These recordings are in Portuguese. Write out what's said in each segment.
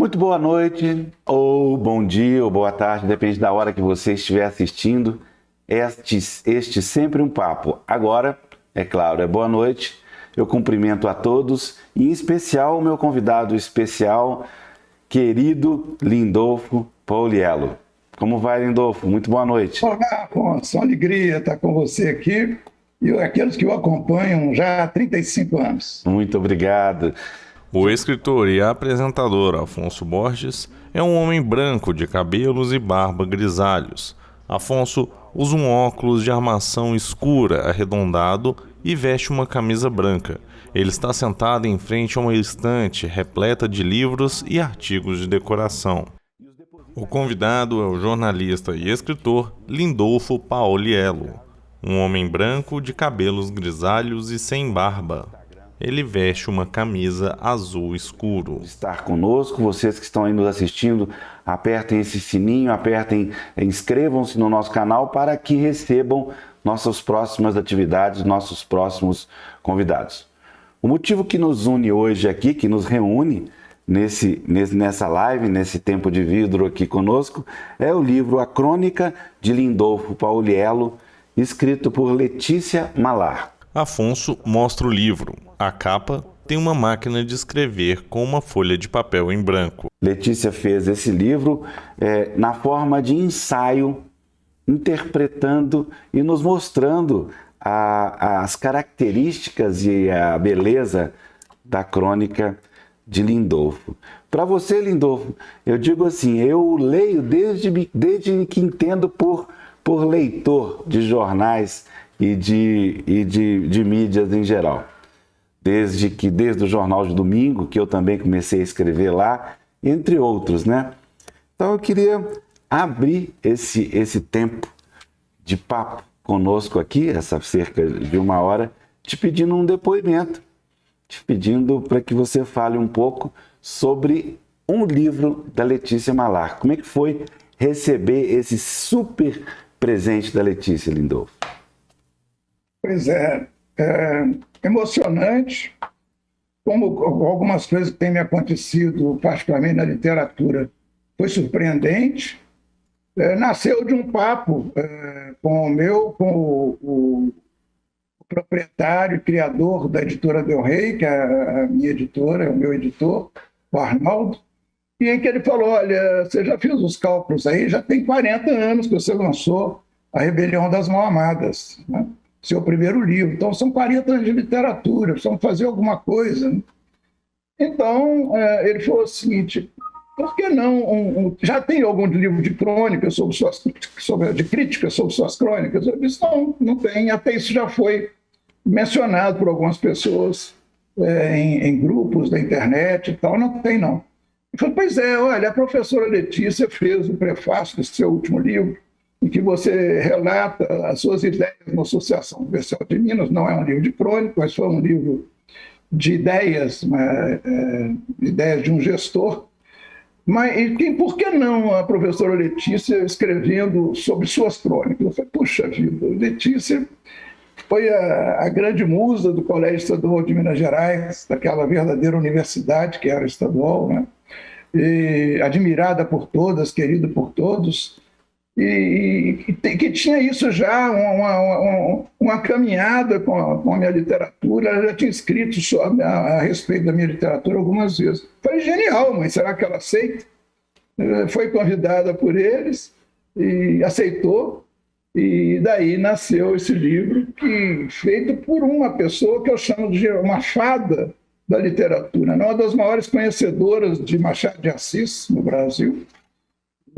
Muito boa noite, ou bom dia, ou boa tarde, depende da hora que você estiver assistindo. Este sempre um papo. Agora, é claro, é boa noite. Eu cumprimento a todos, e em especial o meu convidado especial, querido Lindolfo Pauliello. Como vai, Lindolfo? Muito boa noite. Olá, Afonso, uma alegria estar com você aqui e aqueles que o acompanham já há 35 anos. Muito obrigado. O escritor e apresentador Afonso Borges é um homem branco de cabelos e barba grisalhos. Afonso usa um óculos de armação escura arredondado e veste uma camisa branca. Ele está sentado em frente a uma estante repleta de livros e artigos de decoração. O convidado é o jornalista e escritor Lindolfo Pauliello, um homem branco de cabelos grisalhos e sem barba. Ele veste uma camisa azul escuro. Estar conosco, vocês que estão aí nos assistindo, apertem esse sininho, inscrevam-se no nosso canal para que recebam nossas próximas atividades, nossos próximos convidados. O motivo que nos une hoje aqui, que nos reúne nessa live, nesse tempo de vidro aqui conosco, é o livro A Crônica de Lindolfo Pauliello, escrito por Letícia Malar. Afonso mostra o livro. A capa tem uma máquina de escrever com uma folha de papel em branco. Letícia fez esse livro na forma de ensaio, interpretando e nos mostrando as características e a beleza da crônica de Lindolfo. Para você, Lindolfo, eu digo assim, eu leio desde que entendo por leitor de jornais e de mídias em geral. Desde o Jornal de Domingo, que eu também comecei a escrever lá, entre outros, né? Então eu queria abrir esse tempo de papo conosco aqui, essa cerca de uma hora, te pedindo um depoimento, te pedindo para que você fale um pouco sobre um livro da Letícia Malar. Como é que foi receber esse super presente da Letícia, Lindolfo? Pois é emocionante, como algumas coisas que têm me acontecido, particularmente na literatura, foi surpreendente. Nasceu de um papo com o proprietário e criador da editora Del Rey, que é a minha editora, é o meu editor, o Arnaldo, e em que ele falou, olha, você já fez os cálculos aí, já tem 40 anos que você lançou A Rebelião das Mal-Amadas, né? Seu primeiro livro. Então, são 40 anos de literatura, precisamos fazer alguma coisa. Então, ele falou o seguinte, por que não? Já tem algum livro de crônicas de críticas sobre suas crônicas? Eu disse, não tem. Até isso já foi mencionado por algumas pessoas em grupos da internet e tal. Não tem, não. Ele falou, pois é, olha, a professora Letícia fez o prefácio do seu último livro, em que você relata as suas ideias na Associação Universal de Minas. Não é um livro de crônica, mas foi um livro de ideias, ideias de um gestor. Mas por que não a professora Letícia escrevendo sobre suas crônicas? Eu falei, puxa vida, Letícia foi a grande musa do Colégio Estadual de Minas Gerais, daquela verdadeira universidade que era estadual, né? E admirada por todas, querida por todos, e que tinha isso já, uma caminhada com a minha literatura. Ela já tinha escrito a respeito da minha literatura algumas vezes. Falei, genial, mas será que ela aceita? Foi convidada por eles e aceitou, e daí nasceu esse livro, feito por uma pessoa que eu chamo de uma fada da literatura, uma das maiores conhecedoras de Machado de Assis no Brasil,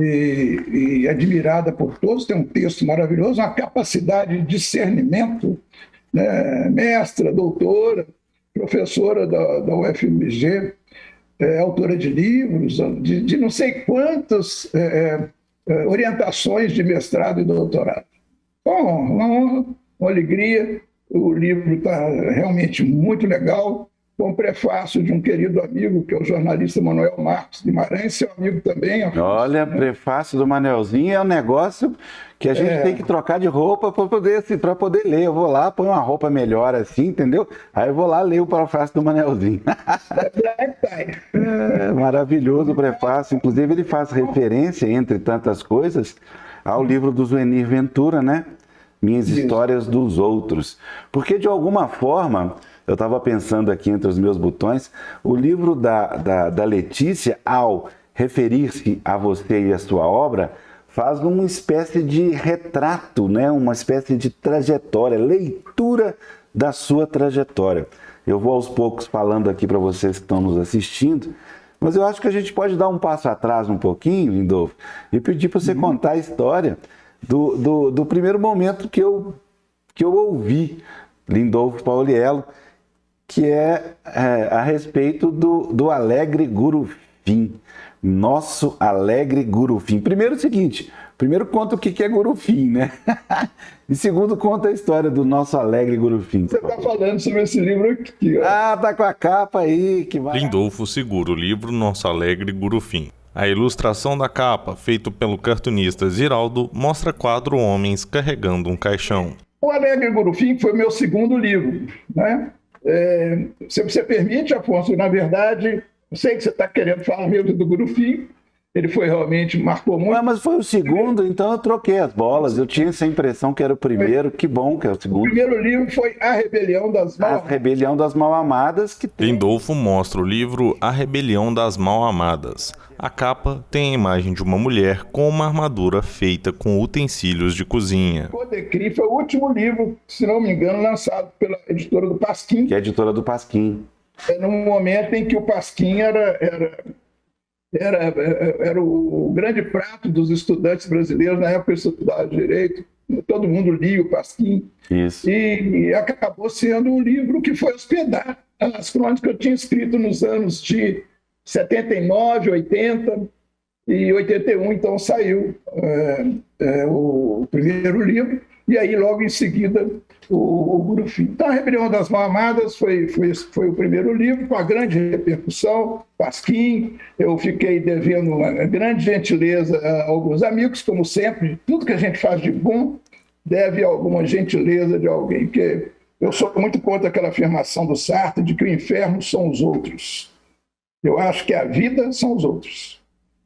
e admirada por todos. Tem um texto maravilhoso, uma capacidade de discernimento, né? Mestra, doutora, professora da UFMG, autora de livros, de não sei quantas orientações de mestrado e doutorado. Bom, uma alegria, o livro está realmente muito legal, com o prefácio de um querido amigo, que é o jornalista Manuel Marcos Guimarães, seu amigo também. Olha, prefácio do Manelzinho é um negócio que a gente tem que trocar de roupa para poder ler. Eu vou lá, ponho uma roupa melhor assim, entendeu? Aí eu vou lá ler o prefácio do Manelzinho. É maravilhoso o prefácio. Inclusive, ele faz referência, entre tantas coisas, ao livro do Zuenir Ventura, né? Minhas Histórias dos Outros. Porque, de alguma forma, eu estava pensando aqui entre os meus botões, o livro da Letícia, ao referir-se a você e a sua obra, faz uma espécie de retrato, né? Uma espécie de trajetória, leitura da sua trajetória. Eu vou aos poucos falando aqui para vocês que estão nos assistindo, mas eu acho que a gente pode dar um passo atrás um pouquinho, Lindolfo, e pedir para você contar a história do primeiro momento que eu ouvi Lindolfo Pauliello, que é a respeito do Alegre Gurufim. Nosso Alegre Gurufim. Primeiro o seguinte, primeiro conta o que é Gurufim, né? E segundo conta a história do Nosso Alegre Gurufim. Você está falando sobre esse livro aqui. Ó. Ah, tá com a capa aí. Que Lindolfo segura o livro Nosso Alegre Gurufim. A ilustração da capa, feita pelo cartunista Ziraldo, mostra 4 homens carregando um caixão. O Alegre Gurufim foi o meu segundo livro, né? Se você permite, Afonso, na verdade, eu sei que você está querendo falar mesmo do Gurufim, ele marcou muito. Mas foi o segundo, então eu troquei as bolas, eu tinha essa impressão que era o primeiro, que bom que é o segundo. O primeiro livro foi A Rebelião das Mal-Amadas. A Rebelião das Mal-Amadas. Lindolfo mostra o livro A Rebelião das Mal-Amadas. A capa tem a imagem de uma mulher com uma armadura feita com utensílios de cozinha. Codecri foi o último livro, se não me engano, lançado pela editora do Pasquim. Que é a editora do Pasquim. No momento em que o Pasquim era o grande prato dos estudantes brasileiros, na época eu estudava Direito, todo mundo lia o Pasquim. Isso. E acabou sendo um livro que foi hospedar as crônicas que eu tinha escrito nos anos de 79, 80 e 81, então saiu o primeiro livro, e aí logo em seguida o Gurufim. Então a Rebelião das Mal-Amadas foi o primeiro livro, com a grande repercussão, Pasquim. Eu fiquei devendo uma grande gentileza a alguns amigos, como sempre, tudo que a gente faz de bom deve a alguma gentileza de alguém, porque eu sou muito contra aquela afirmação do Sartre de que o inferno são os outros. Eu acho que a vida são os outros.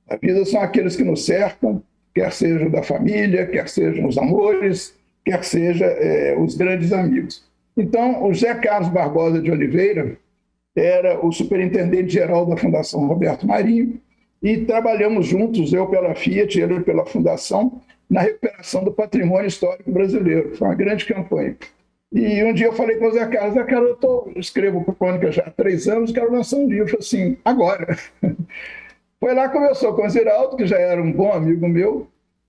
A vida são aqueles que nos cercam, quer sejam da família, quer sejam os amores, quer sejam os grandes amigos. Então, o José Carlos Barbosa de Oliveira era o superintendente-geral da Fundação Roberto Marinho e trabalhamos juntos, eu pela Fiat, ele pela Fundação, na recuperação do patrimônio histórico brasileiro. Foi uma grande campanha. E um dia eu falei com o Zé Carlos, eu escrevo crônica já há 3 anos, quero lançar um livro assim, agora. Foi lá, conversou com o Ziraldo, que já era um bom amigo meu,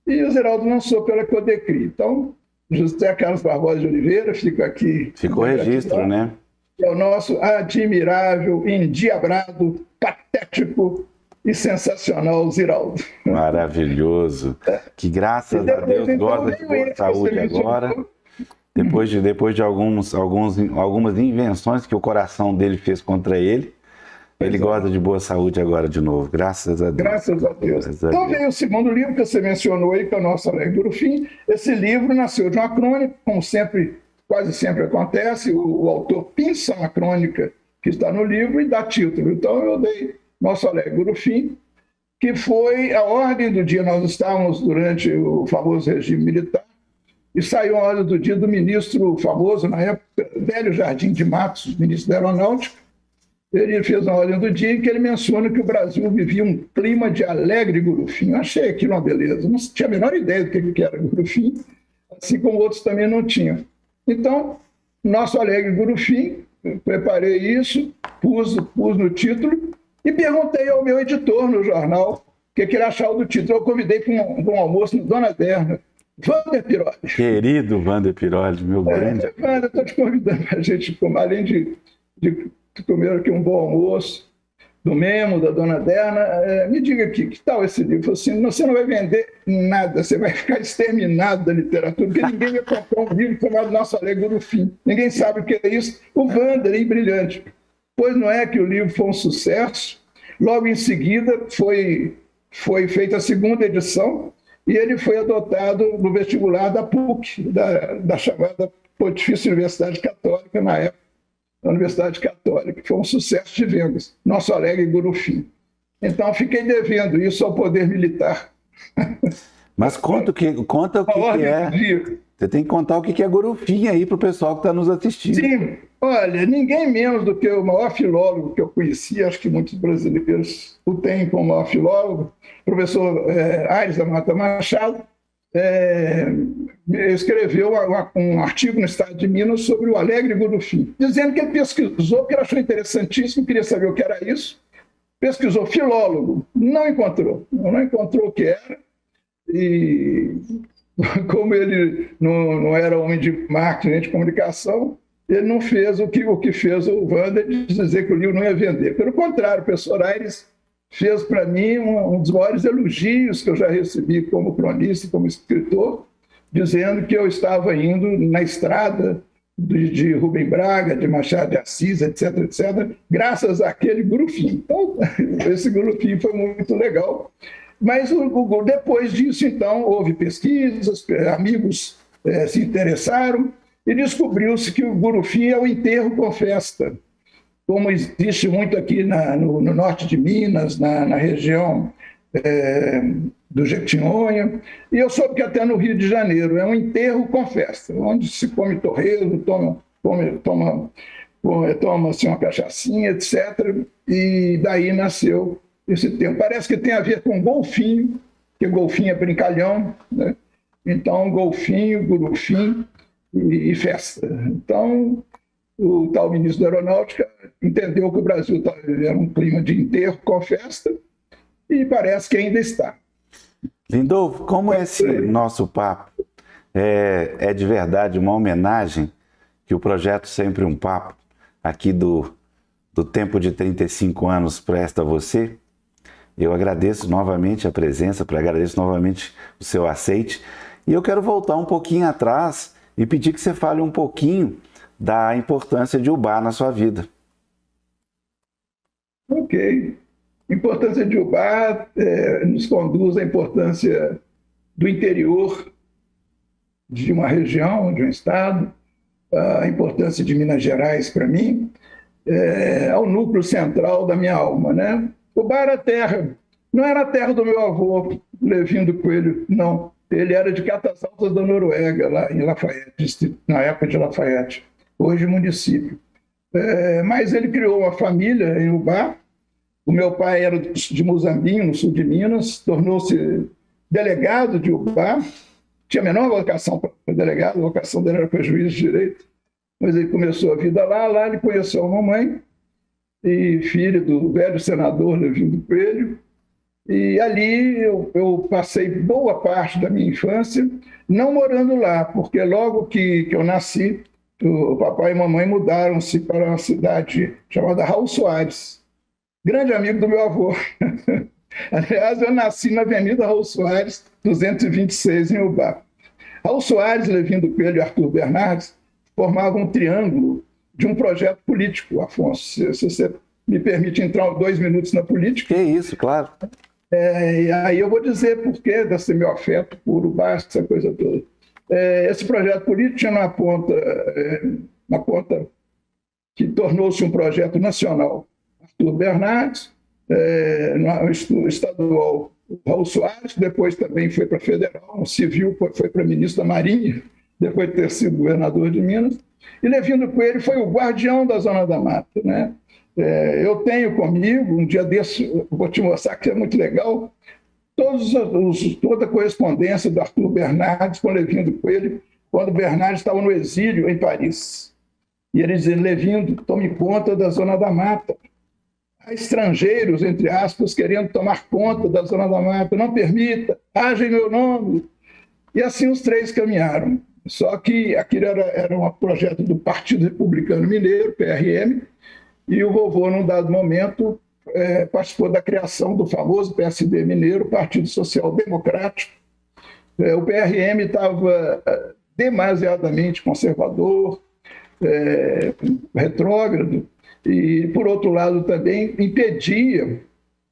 e o Ziraldo lançou pela Codecri. Então, José Carlos Barbosa de Oliveira, fico aqui. Ficou registro, né? É o nosso admirável, endiabrado, patético e sensacional Ziraldo. Maravilhoso. Que graças a Deus goza de boa saúde agora. Depois de algumas invenções que o coração dele fez contra ele, ele goza de boa saúde agora de novo, graças a Deus. Graças a Deus. Então veio o segundo livro que você mencionou aí, que é o Nosso Alegre Gurufim. Esse livro nasceu de uma crônica, como sempre, quase sempre acontece, o autor pinça uma crônica que está no livro e dá título. Então eu dei Nosso Alegre Gurufim, que foi a ordem do dia. Nós estávamos durante o famoso regime militar, e saiu a ordem do dia do ministro famoso, na época, Velho Jardim de Matos, ministro da Aeronáutica. Ele fez a ordem do dia em que ele menciona que o Brasil vivia um clima de alegre Gurufim. Eu achei aquilo uma beleza, não tinha a menor ideia do que era Gurufim, assim como outros também não tinham. Então, Nosso Alegre Gurufim, preparei isso, pus no título e perguntei ao meu editor no jornal o que ele achava do título. Eu convidei para um almoço no Dona Derna, Wander Piroli. Querido Wander Piroli, meu grande. Wander, estou te convidando para a gente, além de comer aqui um bom almoço, do Memo, da Dona Derna, me diga aqui, que tal esse livro? Assim, você não vai vender nada, você vai ficar exterminado da literatura, porque ninguém vai comprar um livro chamado Nosso Alegre Gurufim. Ninguém sabe o que é isso. O Wander, brilhante. Pois não é que o livro foi um sucesso. Logo em seguida foi feita a segunda edição e ele foi adotado no vestibular da PUC, da chamada Pontifícia Universidade Católica, na época, da Universidade Católica, que foi um sucesso de vendas, Nosso Alegre Gurufim. Então, fiquei devendo isso ao poder militar. Mas conta o que é. Você tem que contar o que é Gurufim aí para o pessoal que está nos assistindo. Sim, olha, ninguém menos do que o maior filólogo que eu conheci, acho que muitos brasileiros o têm como maior filólogo, professor Aires da Mata Machado, escreveu um artigo no Estado de Minas sobre o Alegre Gurufim, dizendo que ele pesquisou, porque ele achou interessantíssimo, queria saber o que era isso, pesquisou filólogo, não encontrou o que era, e como ele não era homem de marketing, de comunicação, ele não fez o que fez o Wander, de dizer que o livro não ia vender. Pelo contrário, o professor Aires fez para mim um dos maiores elogios que eu já recebi como cronista e como escritor, dizendo que eu estava indo na estrada de Rubem Braga, de Machado de Assis, etc., etc., graças àquele Gurufim. Então, esse Gurufim foi muito legal. Mas depois disso, então, houve pesquisas, amigos se interessaram e descobriu-se que o Gurufim é o enterro com festa, como existe muito aqui no norte de Minas, na região do Jequitinhonha, e eu soube que até no Rio de Janeiro é um enterro com festa, onde se come torresmo, toma-se uma cachaçinha, etc., e daí nasceu esse termo. Parece que tem a ver com golfinho, porque golfinho é brincalhão, né? Então, golfinho, Gurufim e festa. Então, o tal ministro da Aeronáutica entendeu que o Brasil era um clima de enterro com festa e parece que ainda está. Lindolfo, como esse nosso papo é de verdade uma homenagem que o projeto Sempre um Papo, aqui do Tempo de 35 anos, presta a você, eu agradeço novamente a presença, agradeço novamente o seu aceite. E eu quero voltar um pouquinho atrás e pedir que você fale um pouquinho da importância de Ubá na sua vida. Ok. A importância de Ubá nos conduz à importância do interior de uma região, de um estado, a importância de Minas Gerais para mim, ao núcleo central da minha alma, né? Ubá era terra, não era a terra do meu avô, Levindo Coelho, não. Ele era de Catas Altas da Noruega, lá em Lafayette, na época de Lafayette, hoje município. Mas ele criou uma família em Ubá. O meu pai era de Muzambinho, no sul de Minas, tornou-se delegado de Ubá, tinha a menor vocação para delegado, a vocação dele era para juiz de direito, mas ele começou a vida lá ele conheceu a mamãe, e filho do velho senador Levindo Coelho, e ali eu passei boa parte da minha infância não morando lá, porque logo que eu nasci, o papai e a mamãe mudaram-se para uma cidade chamada Raul Soares, grande amigo do meu avô. Aliás, eu nasci na Avenida Raul Soares, 226, em Ubá. Raul Soares, Levindo Coelho e Arthur Bernardes formavam um triângulo de um projeto político, Afonso. Se você me permite entrar 2 minutos na política. Que isso, claro. E aí eu vou dizer por que desse meu afeto por Ubá, essa coisa toda. Esse projeto político tinha uma ponta que tornou-se um projeto nacional. Arthur Bernardes, no estadual Raul Soares, depois também foi para federal, no civil foi para ministro da Marinha, depois de ter sido governador de Minas, e Levindo Coelho foi o guardião da Zona da Mata, né? Eu tenho comigo, um dia desse, vou te mostrar que é muito legal, toda a correspondência do Arthur Bernardes com Levindo Coelho, quando Bernardes estava no exílio em Paris. E ele dizia: Levindo, tome conta da Zona da Mata. Há estrangeiros, entre aspas, querendo tomar conta da Zona da Mata. Não permita, haja em meu nome. E assim os três caminharam. Só que aquilo era um projeto do Partido Republicano Mineiro, PRM, e o vovô, num dado momento, participou da criação do famoso PSD mineiro, Partido Social Democrático. O PRM estava demasiadamente conservador, retrógrado, e, por outro lado, também impedia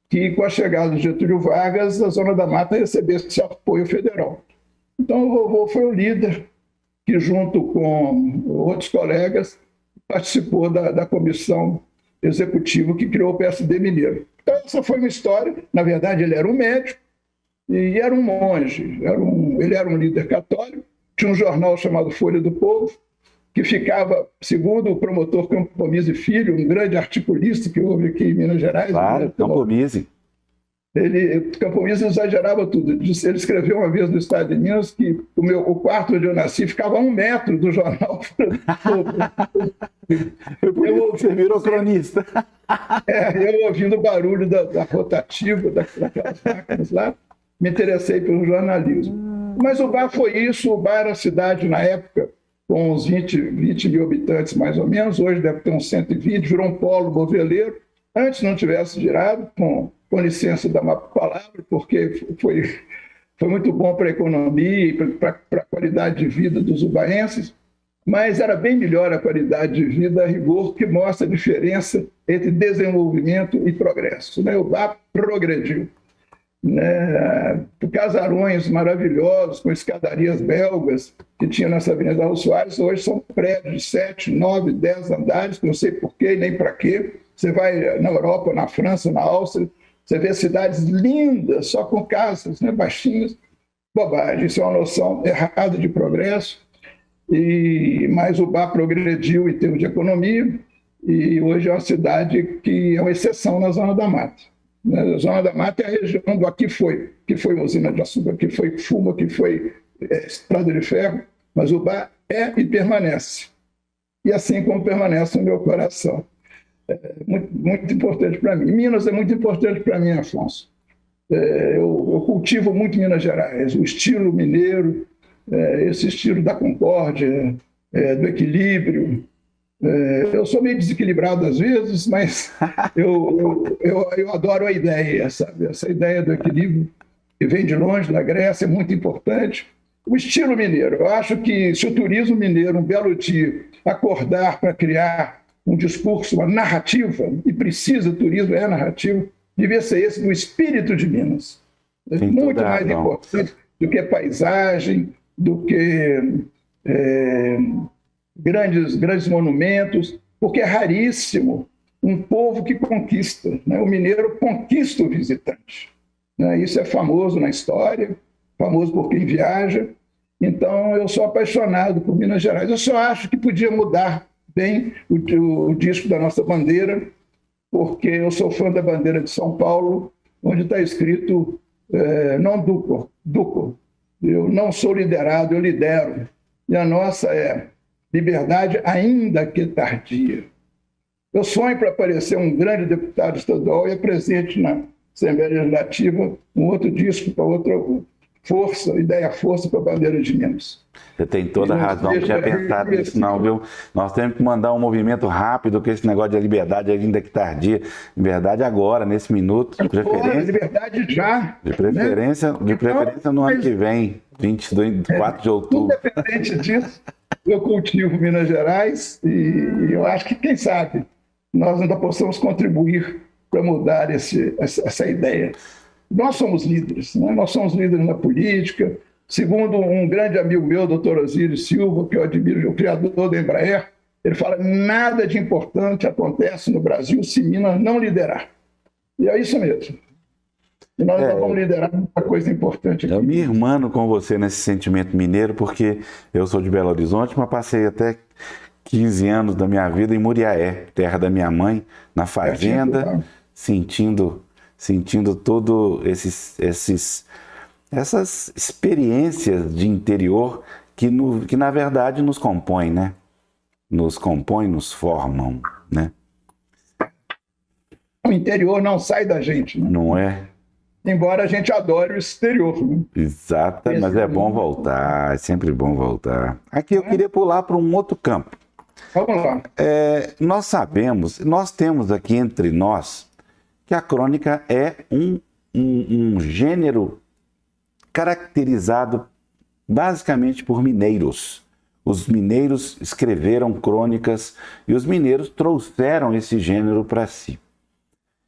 que, com a chegada de Getúlio Vargas, a Zona da Mata recebesse apoio federal. Então, o vovô foi o líder que, junto com outros colegas, participou da comissão executiva que criou o PSD Mineiro. Então, essa foi uma história. Na verdade, ele era um médico e era um monge. Ele era um líder católico. Tinha um jornal chamado Folha do Povo, que ficava, segundo o promotor Campomise Filho, um grande articulista que houve aqui em Minas Gerais. Claro, Campomise. Campomise exagerava tudo. Ele escreveu uma vez no Estado de Minas que o quarto onde eu nasci ficava a 1 metro do jornal. Você virou cronista. Eu ouvindo o barulho da rotativa, daquelas máquinas lá, me interessei pelo jornalismo. Mas o Bar foi isso. O Bar era a cidade, na época, com uns 20 mil habitantes, mais ou menos. Hoje deve ter uns 120, virou um polo moveleiro. Antes não tivesse girado, com licença da palavra, porque foi muito bom para a economia e para a qualidade de vida dos ubaenses, mas era bem melhor a qualidade de vida a rigor, que mostra a diferença entre desenvolvimento e progresso. O Bar progrediu. Casarões maravilhosos, com escadarias belgas, que tinha nessa Avenida Carlos Soares, hoje são prédios de 7, 9, 10 andares, não sei porquê nem para quê. Você vai na Europa, na França, na Áustria, você vê cidades lindas, só com casas baixinhas. Bobagem, isso é uma noção errada de progresso. Mas o Bar progrediu em termos de economia, e hoje é uma cidade que é uma exceção na Zona da Mata. A Zona da Mata é a região do aqui que foi usina de açúcar, que foi Fuma, que foi Estrada de Ferro, mas o Bar é e permanece. E assim como permanece no meu coração. Muito importante para mim. Minas é muito importante para mim, Afonso. Eu cultivo muito Minas Gerais, o estilo mineiro, esse estilo da concórdia, do equilíbrio. Eu sou meio desequilibrado às vezes, mas eu adoro a ideia, sabe? Essa ideia do equilíbrio que vem de longe, da Grécia, é muito importante. O estilo mineiro. Eu acho que se o turismo mineiro, um belo dia, acordar para criar um discurso, uma narrativa, e precisa, turismo é narrativa, devia ser esse do espírito de Minas. Muito mais importante do que paisagem, do que grandes monumentos, porque é raríssimo um povo que conquista. O mineiro conquista o visitante. Isso é famoso na história, famoso por quem viaja. Então, eu sou apaixonado por Minas Gerais. Eu só acho que podia mudar bem o disco da nossa bandeira, porque eu sou fã da bandeira de São Paulo, onde está escrito não duco, eu não sou liderado, eu lidero. E a nossa é liberdade ainda que tardia. Eu sonho para aparecer um grande deputado estadual e é presente na Assembleia Legislativa um outro disco para outra ideia força para a bandeira de Minas. Você tem toda a razão, não tinha pensado nisso não, viu? Nós temos que mandar um movimento rápido, que esse negócio de liberdade ainda que tardia. Liberdade agora, nesse minuto, de preferência. Liberdade já. De preferência no ano que vem, 24 de outubro. Independente disso, eu cultivo Minas Gerais e eu acho que, quem sabe, nós ainda possamos contribuir para mudar essa ideia. Nós somos líderes, nós somos líderes na política. Segundo um grande amigo meu, doutor Osíris Silva, que eu admiro, o criador da Embraer, ele fala: nada de importante acontece no Brasil se Minas não liderar. E é isso mesmo. E nós não vamos liderar muita coisa importante aqui. Eu me irmano com você nesse sentimento mineiro, porque eu sou de Belo Horizonte, mas passei até 15 anos da minha vida em Muriaé, terra da minha mãe, na fazenda, sentindo todo essas experiências de interior que na verdade nos compõem, né? Nos compõem, nos formam, né? O interior não sai da gente, né? Não é? Embora a gente adore o exterior, né? Exato, mas é bom voltar, é sempre bom voltar. Aqui eu queria pular para um outro campo. Vamos lá. Nós temos aqui entre nós que a crônica é um gênero caracterizado basicamente por mineiros. Os mineiros escreveram crônicas e os mineiros trouxeram esse gênero para si.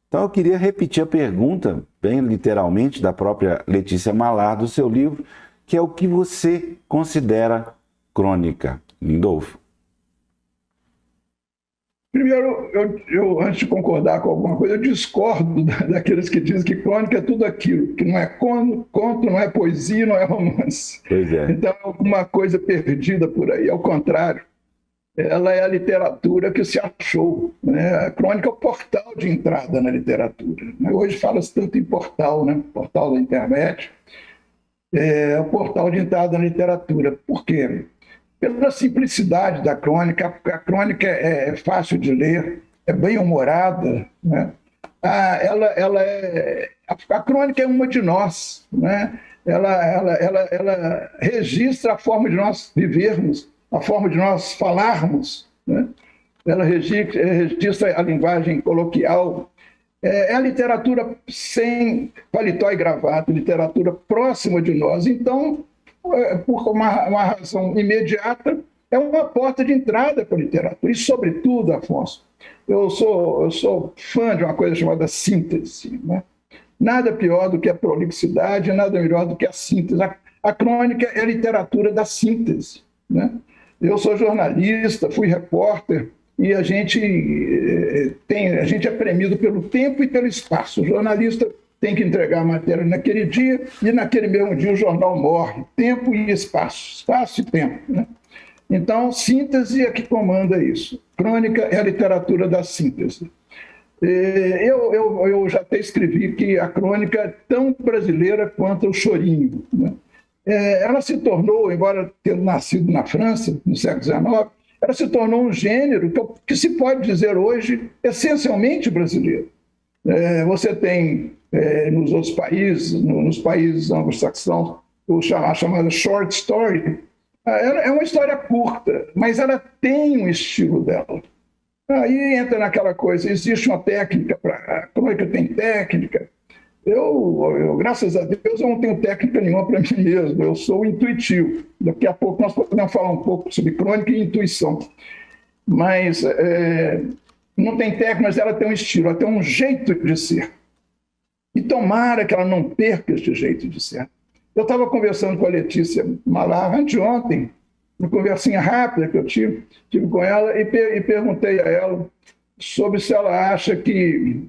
Então eu queria repetir a pergunta, bem literalmente, da própria Letícia Malar, do seu livro, que é o que você considera crônica, Lindolfo? Primeiro, eu, antes de concordar com alguma coisa, eu discordo daqueles que dizem que crônica é tudo aquilo, que não é conto, não é poesia, não é romance. Pois é. Então, é alguma coisa perdida por aí. Ao contrário, ela é a literatura que se achou, né? A crônica é o portal de entrada na literatura, né? Hoje fala-se tanto em portal, né? Portal da internet. É o portal de entrada na literatura. Por quê? Pela simplicidade da crônica. A crônica é fácil de ler, é bem-humorada, né? A crônica é uma de nós, né? Ela registra a forma de nós vivermos, a forma de nós falarmos, né? Ela registra a linguagem coloquial. É a literatura sem paletó e gravata, literatura próxima de nós. Então, por uma razão imediata, é uma porta de entrada para a literatura. E, sobretudo, Afonso, eu sou fã de uma coisa chamada síntese, né? Nada pior do que a prolixidade, nada melhor do que a síntese. A crônica é a literatura da síntese, né? Eu sou jornalista, fui repórter, e a gente é premido pelo tempo e pelo espaço. O jornalista tem que entregar a matéria naquele dia, e naquele mesmo dia o jornal morre. Tempo e espaço, espaço e tempo, né? Então, síntese é que comanda isso. Crônica é a literatura da síntese. Eu já até escrevi que a crônica é tão brasileira quanto o chorinho, né? Ela se tornou, embora tendo nascido na França, no século XIX, ela se tornou um gênero que se pode dizer hoje essencialmente brasileiro. Você tem nos outros países, nos países anglo-saxões, a chamada short story. É uma história curta, mas ela tem um estilo dela. Aí entra naquela coisa, existe uma técnica, a crônica tem técnica. Graças a Deus, eu não tenho técnica nenhuma para mim mesmo, eu sou intuitivo. Daqui a pouco nós podemos falar um pouco sobre crônica e intuição. Mas não tem técnica, mas ela tem um estilo, ela tem um jeito de ser. E tomara que ela não perca esse jeito de ser. Eu estava conversando com a Letícia Malar anteontem, uma conversinha rápida que eu tive com ela, e perguntei a ela sobre se ela acha que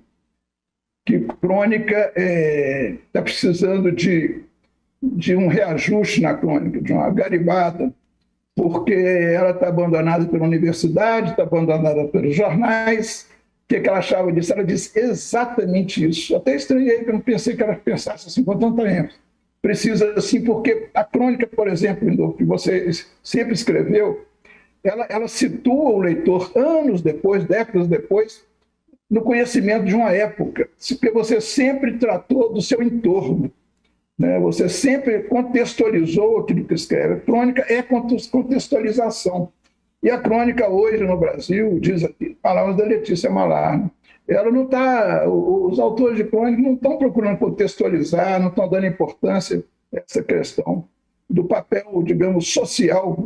crônica está precisando de um reajuste na crônica, de uma garibada, porque ela está abandonada pela universidade, está abandonada pelos jornais. O que ela achava disso? Ela disse exatamente isso. Até estranhei, que eu não pensei que ela pensasse assim com tanta ênfase. Precisa assim, porque a crônica, por exemplo, que você sempre escreveu, ela situa o leitor anos depois, décadas depois, no conhecimento de uma época, porque você sempre tratou do seu entorno, né? Você sempre contextualizou aquilo que escreve. A crônica é contextualização. E a crônica hoje no Brasil, diz aqui, palavras da Letícia Malar, né? Ela não está, os autores de crônica não estão procurando contextualizar, não estão dando importância a essa questão do papel, digamos, social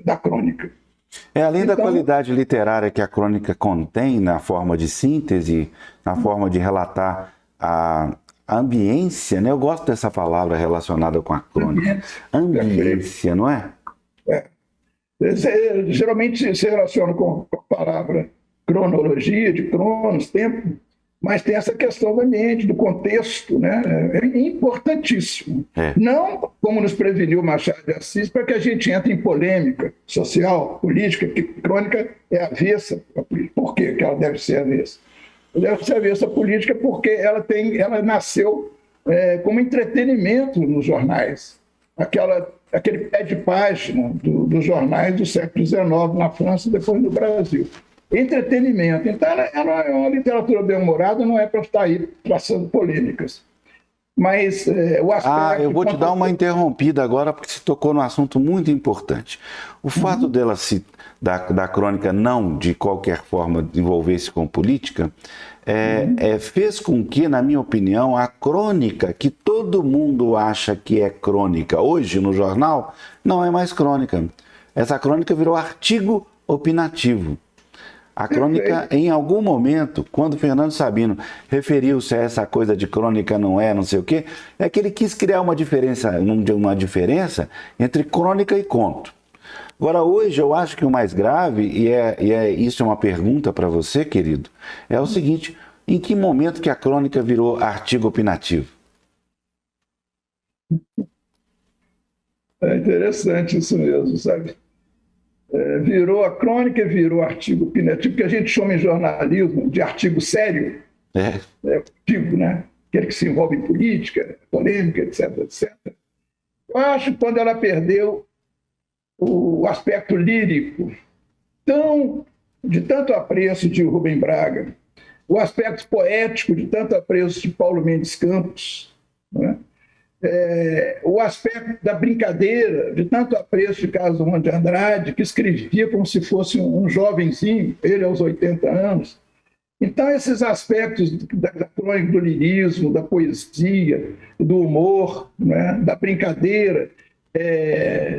da crônica. Além da qualidade literária que a crônica contém na forma de síntese, na forma de relatar a ambiência, né? Eu gosto dessa palavra relacionada com a crônica. Ambiência, não é? Geralmente se relaciona com a palavra cronologia, de cronos, tempo, mas tem essa questão do ambiente, do contexto, né? É importantíssimo. Não como nos preveniu Machado de Assis, para que a gente entre em polêmica social, política, que crônica é avessa. Por que ela deve ser avessa? Ela deve ser avessa política porque ela nasceu como entretenimento nos jornais. Aquele pé de página dos jornais do século XIX na França e depois no Brasil. Entretenimento. Então, ela é uma literatura bem-humorada, não é para estar aí traçando polêmicas. Mas o aspecto... Eu vou te dar uma interrompida agora, porque você tocou num assunto muito importante. O fato dela da crônica não, de qualquer forma, envolver-se com política, fez com que, na minha opinião, a crônica, que todo mundo acha que é crônica hoje no jornal, não é mais crônica. essa crônica virou artigo opinativo. A crônica, em algum momento, quando Fernando Sabino referiu-se a essa coisa de crônica não sei o quê, é que ele quis criar uma diferença entre crônica e conto. Agora, hoje, eu acho que o mais grave, isso é uma pergunta para você, querido, é o seguinte: em que momento que a crônica virou artigo opinativo? É interessante isso mesmo, sabe? Virou a crônica, virou artigo opinativo, que a gente chama em jornalismo de artigo sério, artigo, né? Aquele que se envolve em política, polêmica, etc, etc. Eu acho que quando ela perdeu o aspecto lírico, de tanto apreço de Rubem Braga, o aspecto poético de tanto apreço de Paulo Mendes Campos, né? O aspecto da brincadeira, de tanto apreço de Carlos Drummond de Andrade, que escrevia como se fosse um jovenzinho, ele aos 80 anos. Então, esses aspectos da crônica, do lirismo, da poesia, do humor, né, da brincadeira,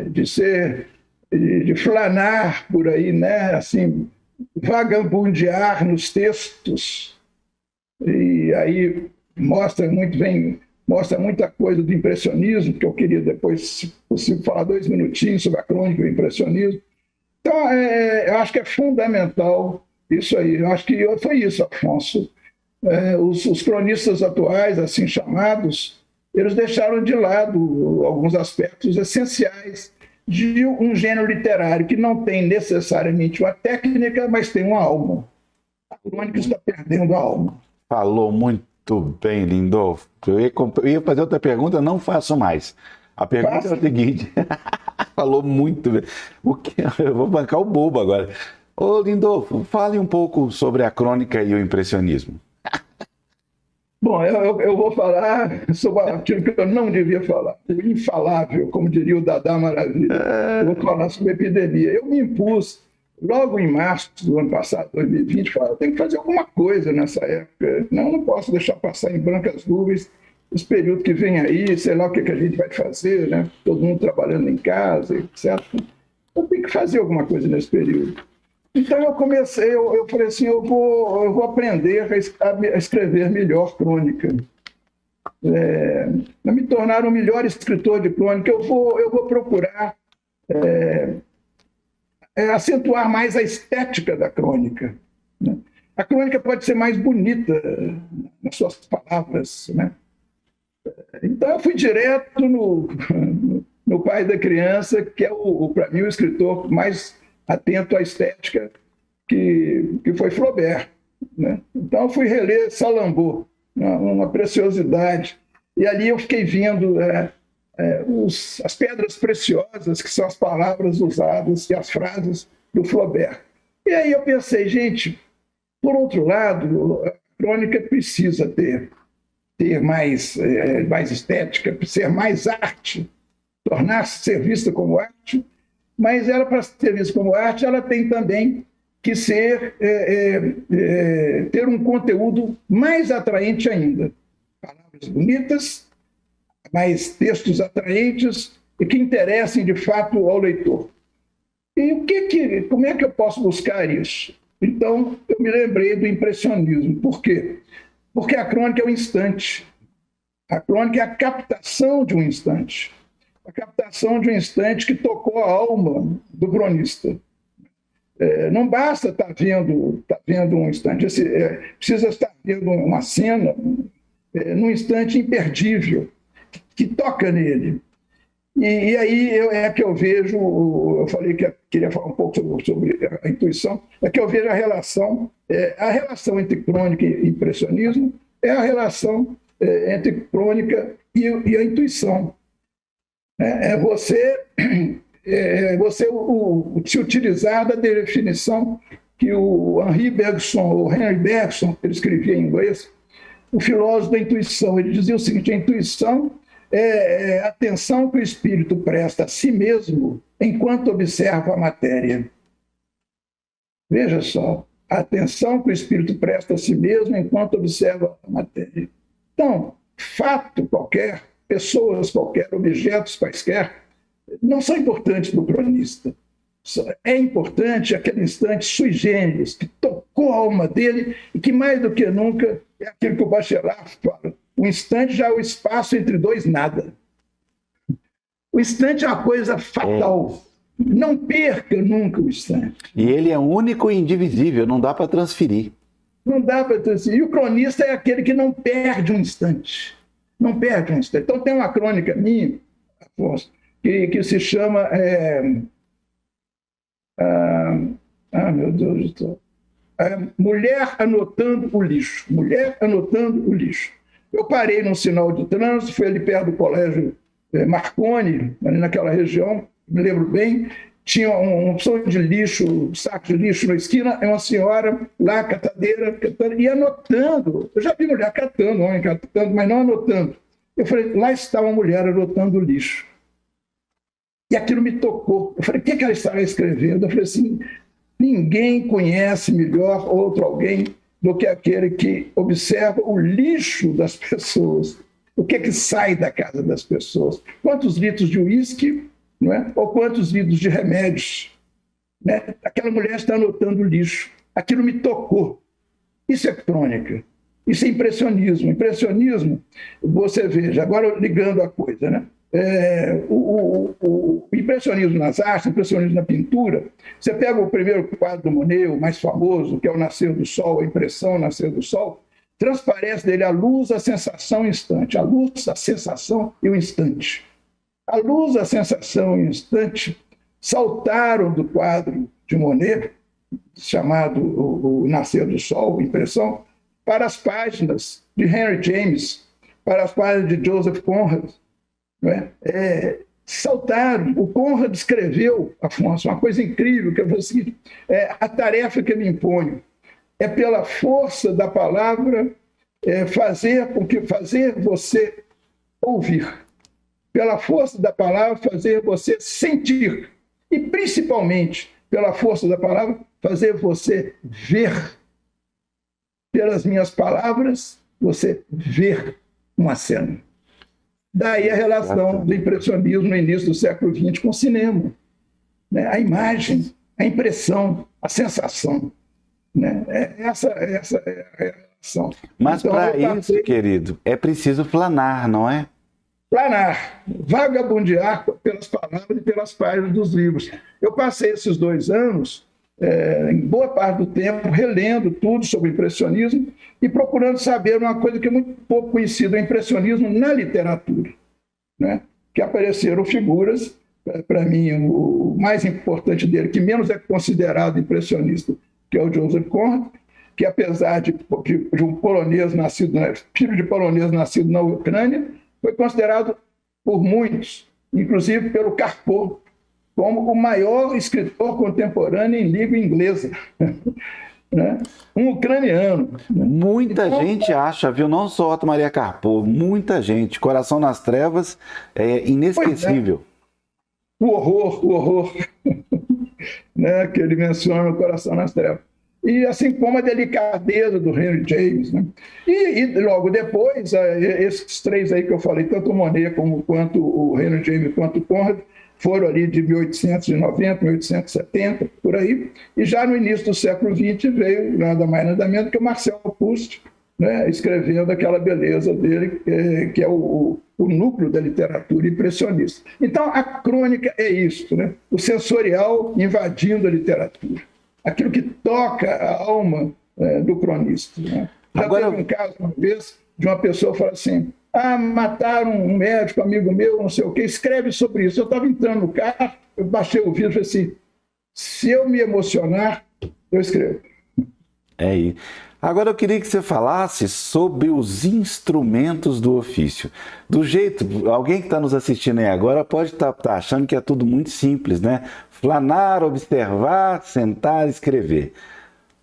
de flanar por aí, né, assim, vagabundear nos textos, e aí mostra muita coisa do impressionismo, que eu queria depois, se possível, falar 2 minutinhos sobre a crônica do impressionismo. Então, eu acho que é fundamental isso aí. Eu acho que foi isso, Afonso. Os cronistas atuais, assim chamados, eles deixaram de lado alguns aspectos essenciais de um gênero literário que não tem necessariamente uma técnica, mas tem uma alma. A crônica está perdendo a alma. Falou muito bem, Lindolfo. Eu ia fazer outra pergunta, não faço mais. A pergunta é a seguinte. Falou muito bem. Eu vou bancar o bobo agora. Ô, Lindolfo, fale um pouco sobre a crônica e o impressionismo. Bom, eu vou falar sobre aquilo que eu não devia falar. O infalável, como diria o Dadá Maravilha. Eu vou falar sobre a epidemia. Eu me impus, logo em março do ano passado, 2020, falar, eu tenho que fazer alguma coisa nessa época. Não posso deixar passar em brancas nuvens esse período que vem aí, sei lá o que a gente vai fazer, né? Todo mundo trabalhando em casa, etc. Eu tenho que fazer alguma coisa nesse período. Então eu falei assim, eu vou aprender a escrever melhor crônica. Para me tornar um melhor escritor de crônica, eu vou procurar acentuar mais a estética da crônica, né? A crônica pode ser mais bonita nas suas palavras, né? Então eu fui direto no Pai da Criança, que é, para mim, o escritor mais atento à estética, que foi Flaubert, né? Então eu fui reler Salambô, uma preciosidade, e ali eu fiquei vendo as pedras preciosas, que são as palavras usadas e as frases do Flaubert. E aí eu pensei, gente, por outro lado, a crônica precisa ter mais estética, ser mais arte, tornar-se ser vista como arte, mas ela, para ser vista como arte, ela tem também que ter um conteúdo mais atraente ainda. Palavras bonitas, mais textos atraentes e que interessem de fato ao leitor. E como é que eu posso buscar isso? Então, eu me lembrei do impressionismo. Por quê? Porque a crônica é um instante. A crônica é a captação de um instante. A captação de um instante que tocou a alma do cronista. Não basta estar vendo um instante, precisa estar vendo uma cena num instante imperdível, que toca nele. E aí que eu vejo, eu falei que queria falar um pouco sobre a intuição, é que eu vejo a relação entre crônica e impressionismo, é a relação entre crônica e a intuição. Você se utilizar da definição que o Henry Bergson, ele escrevia em inglês, o filósofo da intuição. Ele dizia o seguinte: a intuição é a atenção que o espírito presta a si mesmo enquanto observa a matéria. Veja só, a atenção que o espírito presta a si mesmo enquanto observa a matéria. Então, fato qualquer, pessoas qualquer, objetos quaisquer, não são importantes para o cronista. é importante aquele instante sui generis, que tocou a alma dele e que, mais do que nunca, é aquilo que o Bachelard fala. O instante já é o espaço entre dois nada. O instante é uma coisa fatal. Não perca nunca o instante. E ele é único e indivisível, não dá para transferir. Não dá para transferir. E o cronista é aquele que não perde um instante. Não perde um instante. Então tem uma crônica minha, Afonso, que se chama... meu Deus do céu. Mulher anotando o lixo. Mulher anotando o lixo. Eu parei num sinal de trânsito, fui ali perto do colégio Marconi, ali naquela região, me lembro bem, tinha uma opção de lixo, saco de lixo na esquina, uma senhora lá, catadeira, e anotando. Eu já vi mulher catando, homem catando, mas não anotando. Eu falei, lá está uma mulher anotando o lixo. E aquilo me tocou. Eu falei, o que ela estava escrevendo? Eu falei assim, ninguém conhece melhor outro alguém do que aquele que observa o lixo das pessoas. O que é que sai da casa das pessoas? Quantos litros de uísque, não é? Ou quantos litros de remédios? Né? Aquela mulher está anotando o lixo. Aquilo me tocou. Isso é crônica. Isso é impressionismo. Impressionismo, você veja, agora ligando a coisa, né? O impressionismo nas artes, o impressionismo na pintura, você pega o primeiro quadro do Monet, o mais famoso, que é o Nascer do Sol, a impressão Nascer do Sol, transparece dele a luz, a sensação e o instante. A luz, a sensação e o instante. A luz, a sensação e o instante saltaram do quadro de Monet, chamado o Nascer do Sol, impressão, para as páginas de Henry James, para as páginas de Joseph Conrad. Saltaram. O Conrad escreveu, Afonso, uma coisa incrível, que é o seguinte, a tarefa que eu me imponho é pela força da palavra fazer você ouvir, pela força da palavra fazer você sentir e principalmente pela força da palavra fazer você ver. Pelas minhas palavras você ver uma cena. Daí a relação do impressionismo no início do século XX com o cinema. Né? A imagem, a impressão, a sensação. Né? Essa é a relação. Mas então, para isso, querido, é preciso planar, não é? Planar, vagabundear pelas palavras e pelas páginas dos livros. Eu passei esses 2 anos, em boa parte do tempo, relendo tudo sobre o impressionismo e procurando saber uma coisa que é muito pouco conhecida, o impressionismo na literatura. Né? Que apareceram figuras, para mim, o mais importante dele, que menos é considerado impressionista, que é o Joseph Conrad, que apesar de um polonês nascido, filho de polonês nascido na Ucrânia, foi considerado por muitos, inclusive pelo Karpov, como o maior escritor contemporâneo em língua inglesa. Né? Um ucraniano. Muita gente acha, viu? Não só Otto Maria Karpov, muita gente. Coração nas Trevas é inesquecível. O horror né? Que ele menciona no Coração nas Trevas. E assim como a delicadeza do Henry James. Né? E logo depois, esses 3 aí que eu falei, tanto o Monet quanto o Henry James quanto o Conrad, foram ali de 1890, 1870, por aí, e já no início do século XX veio nada mais nada menos que o Marcel Proust, né, escrevendo aquela beleza dele, que é o núcleo da literatura impressionista. Então, a crônica é isso, né? O sensorial invadindo a literatura, aquilo que toca a alma do cronista. Né? Já teve um caso, uma vez, de uma pessoa que fala assim, mataram um médico, amigo meu, não sei o quê, escreve sobre isso. Eu estava entrando no carro, eu baixei o vidro e falei assim, se eu me emocionar, eu escrevo. É isso. Agora eu queria que você falasse sobre os instrumentos do ofício. Do jeito, alguém que está nos assistindo aí agora pode estar achando que é tudo muito simples, né? Flanar, observar, sentar, escrever.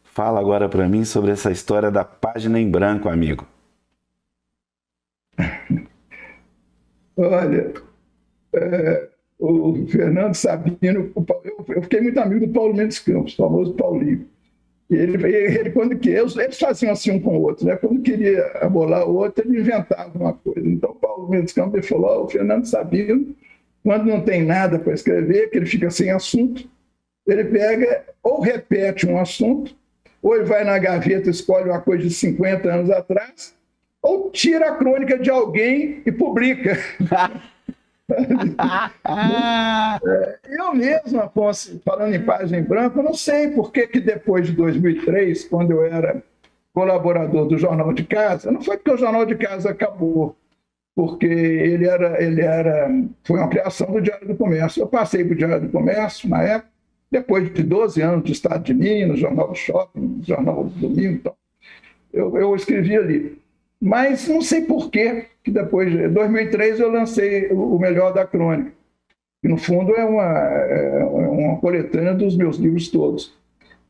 Fala agora para mim sobre essa história da página em branco, amigo. Olha, o Fernando Sabino, eu fiquei muito amigo do Paulo Mendes Campos, o famoso Paulinho. E ele quando queria, eles faziam assim um com o outro, né? Quando queria abolar o outro, ele inventava uma coisa. Então, o Paulo Mendes Campos ele falou: o Fernando Sabino, quando não tem nada para escrever, que ele fica sem assunto, Ele pega ou repete um assunto, ou ele vai na gaveta, escolhe uma coisa de 50 anos atrás, ou tira a crônica de alguém e publica. Eu mesmo, Afonso, falando em página em branco, eu não sei por que depois de 2003, quando eu era colaborador do Jornal de Casa, não foi porque o Jornal de Casa acabou, porque foi uma criação do Diário do Comércio. Eu passei para o Diário do Comércio, na época, depois de 12 anos do Estado de Minas, Jornal do Shopping, Jornal do Domingo, então, eu escrevi ali. Mas não sei por que depois de 2003 eu lancei o Melhor da Crônica, que no fundo é uma coletânea dos meus livros todos.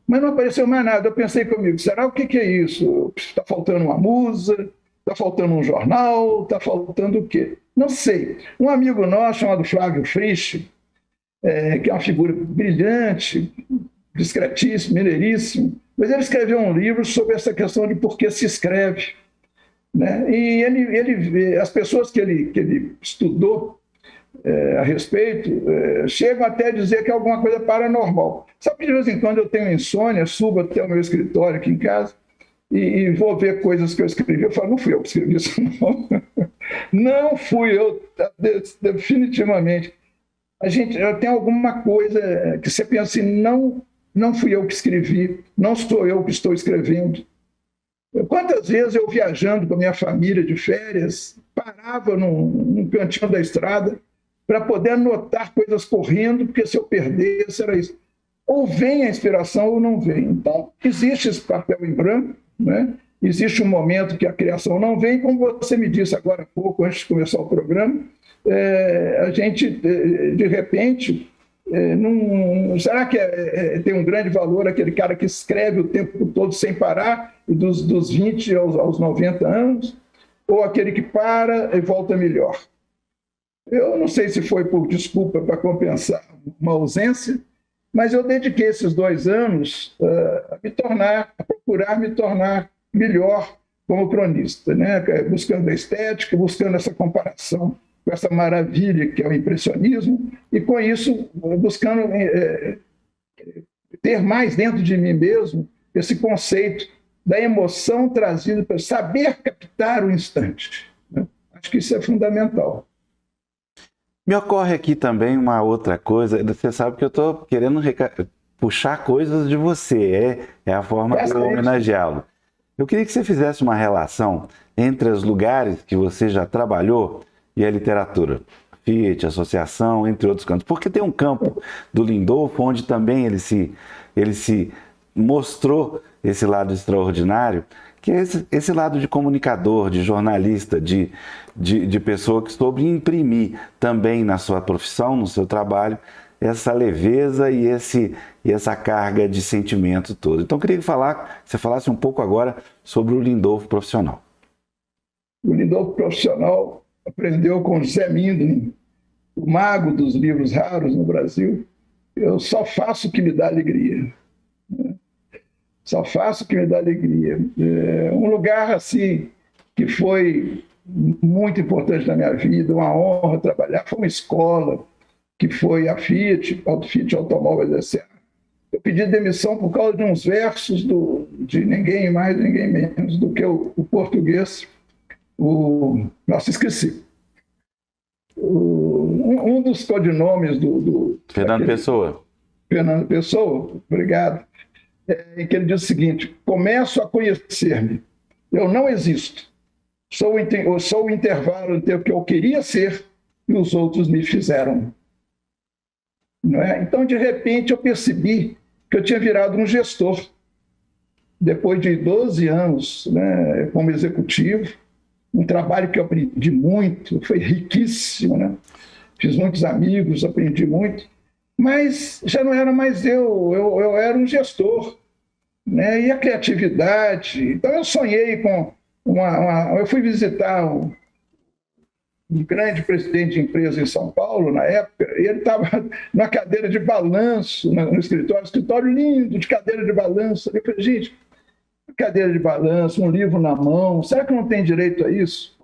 Mas não apareceu mais nada. Eu pensei comigo, será o que é isso? Está faltando uma musa? Está faltando um jornal? Está faltando o quê? Não sei. Um amigo nosso chamado Flávio Frisch, que é uma figura brilhante, discretíssimo, mineiríssimo, mas ele escreveu um livro sobre essa questão de por que se escreve. Né? E as pessoas que ele estudou a respeito chegam até a dizer que é alguma coisa paranormal. Sabe que de vez em quando eu tenho insônia, subo até o meu escritório aqui em casa e vou ver coisas que eu escrevi. Eu falo, não fui eu que escrevi isso, não. Não fui eu, definitivamente. Eu tenho alguma coisa que você pensa assim, não fui eu que escrevi, não sou eu que estou escrevendo. Quantas vezes eu, viajando com a minha família de férias, parava num cantinho da estrada para poder anotar coisas correndo, porque se eu perdesse era isso. Ou vem a inspiração ou não vem. Então, existe esse papel em branco, né? Existe um momento que a criação não vem, como você me disse agora há pouco, antes de começar o programa, a gente, de repente... será que tem um grande valor aquele cara que escreve o tempo todo sem parar, dos 20 aos 90 anos, ou aquele que para e volta melhor? Eu não sei se foi por desculpa para compensar uma ausência, mas eu dediquei esses 2 anos a procurar me tornar melhor como cronista, né? Buscando a estética, buscando essa comparação com essa maravilha que é o impressionismo, e com isso buscando ter mais dentro de mim mesmo esse conceito da emoção trazida para saber captar o instante. Né? Acho que isso é fundamental. Me ocorre aqui também uma outra coisa, você sabe que eu estou querendo puxar coisas de você, é a forma de eu homenageá-lo. Eu queria que você fizesse uma relação entre os lugares que você já trabalhou e a literatura, Fiat, associação, entre outros campos. Porque tem um campo do Lindolfo onde também ele se mostrou esse lado extraordinário, que é esse lado de comunicador, de jornalista, de pessoa que soube imprimir também na sua profissão, no seu trabalho, essa leveza e essa carga de sentimento todo. Então eu queria que você falasse um pouco agora sobre o Lindolfo profissional. O Lindolfo profissional aprendeu com José Mindlin, o mago dos livros raros no Brasil. Eu só faço o que me dá alegria. Só faço o que me dá alegria. Um lugar assim que foi muito importante na minha vida, uma honra trabalhar, foi uma escola, que foi a Fiat Automóveis S.A. Eu pedi demissão por causa de uns versos de ninguém mais, ninguém menos do que o português. Nossa, esqueci. Um dos codinomes do Fernando Pessoa. Fernando Pessoa, obrigado. Em que ele diz o seguinte: começo a conhecer-me. Eu não existo. Sou o intervalo entre o que eu queria ser e os outros me fizeram. Não é? Então, de repente, eu percebi que eu tinha virado um gestor. Depois de 12 anos, né, como executivo, um trabalho que eu aprendi muito, foi riquíssimo, né? Fiz muitos amigos, aprendi muito, mas já não era mais eu era um gestor, né? E a criatividade. Então eu sonhei com eu fui visitar um grande presidente de empresa em São Paulo, na época, e ele estava na cadeira de balanço, no escritório lindo, de cadeira de balanço. Eu falei, gente, cadeira de balanço, um livro na mão, será que não tem direito a isso?